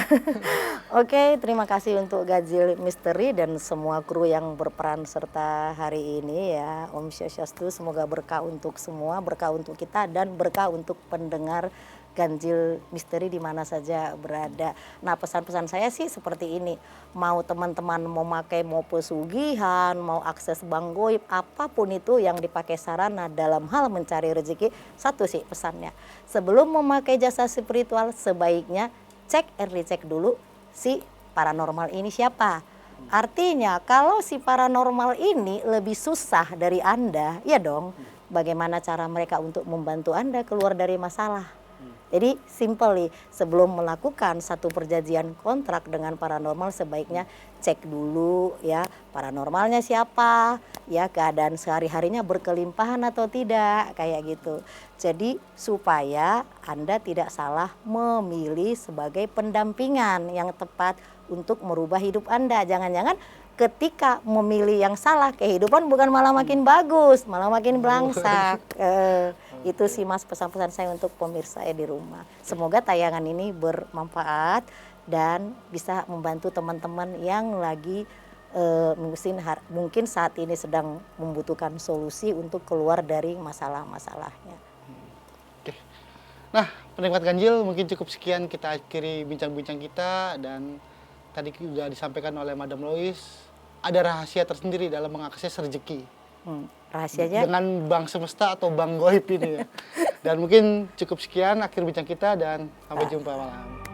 Oke, terima kasih untuk Ganjil Misteri dan semua kru yang berperan serta hari ini ya. Om Swastiastu, semoga berkah untuk semua, berkah untuk kita dan berkah untuk pendengar Ganjil Misteri di mana saja berada. Nah, pesan-pesan saya sih seperti ini. Mau teman-teman mau pesugihan, mau akses bank goib, apapun itu yang dipakai sarana dalam hal mencari rezeki, satu sih pesannya. Sebelum memakai jasa spiritual, sebaiknya cek and recheck dulu si paranormal ini siapa. Artinya kalau si paranormal ini lebih susah dari Anda, ya dong, bagaimana cara mereka untuk membantu Anda keluar dari masalah. Jadi simple nih, sebelum melakukan satu perjanjian kontrak dengan paranormal sebaiknya cek dulu ya paranormalnya siapa, ya keadaan sehari-harinya berkelimpahan atau tidak, kayak gitu. Jadi supaya Anda tidak salah memilih sebagai pendampingan yang tepat untuk merubah hidup Anda. Jangan-jangan ketika memilih yang salah, kehidupan bukan malah makin bagus, malah makin belangsak. Itu sih Mas pesan-pesan saya untuk pemirsa di rumah. Semoga tayangan ini bermanfaat dan bisa membantu teman-teman yang lagi mungkin saat ini sedang membutuhkan solusi untuk keluar dari masalah-masalahnya. Oke. Nah, penikmat ganjil mungkin cukup sekian kita akhiri bincang-bincang kita, dan tadi sudah disampaikan oleh Madam Lois, ada rahasia tersendiri dalam mengakses rezeki. Rahasianya Dengan bank semesta atau bank goib ini ya. Dan mungkin cukup sekian akhir bincang kita, dan sampai jumpa malam.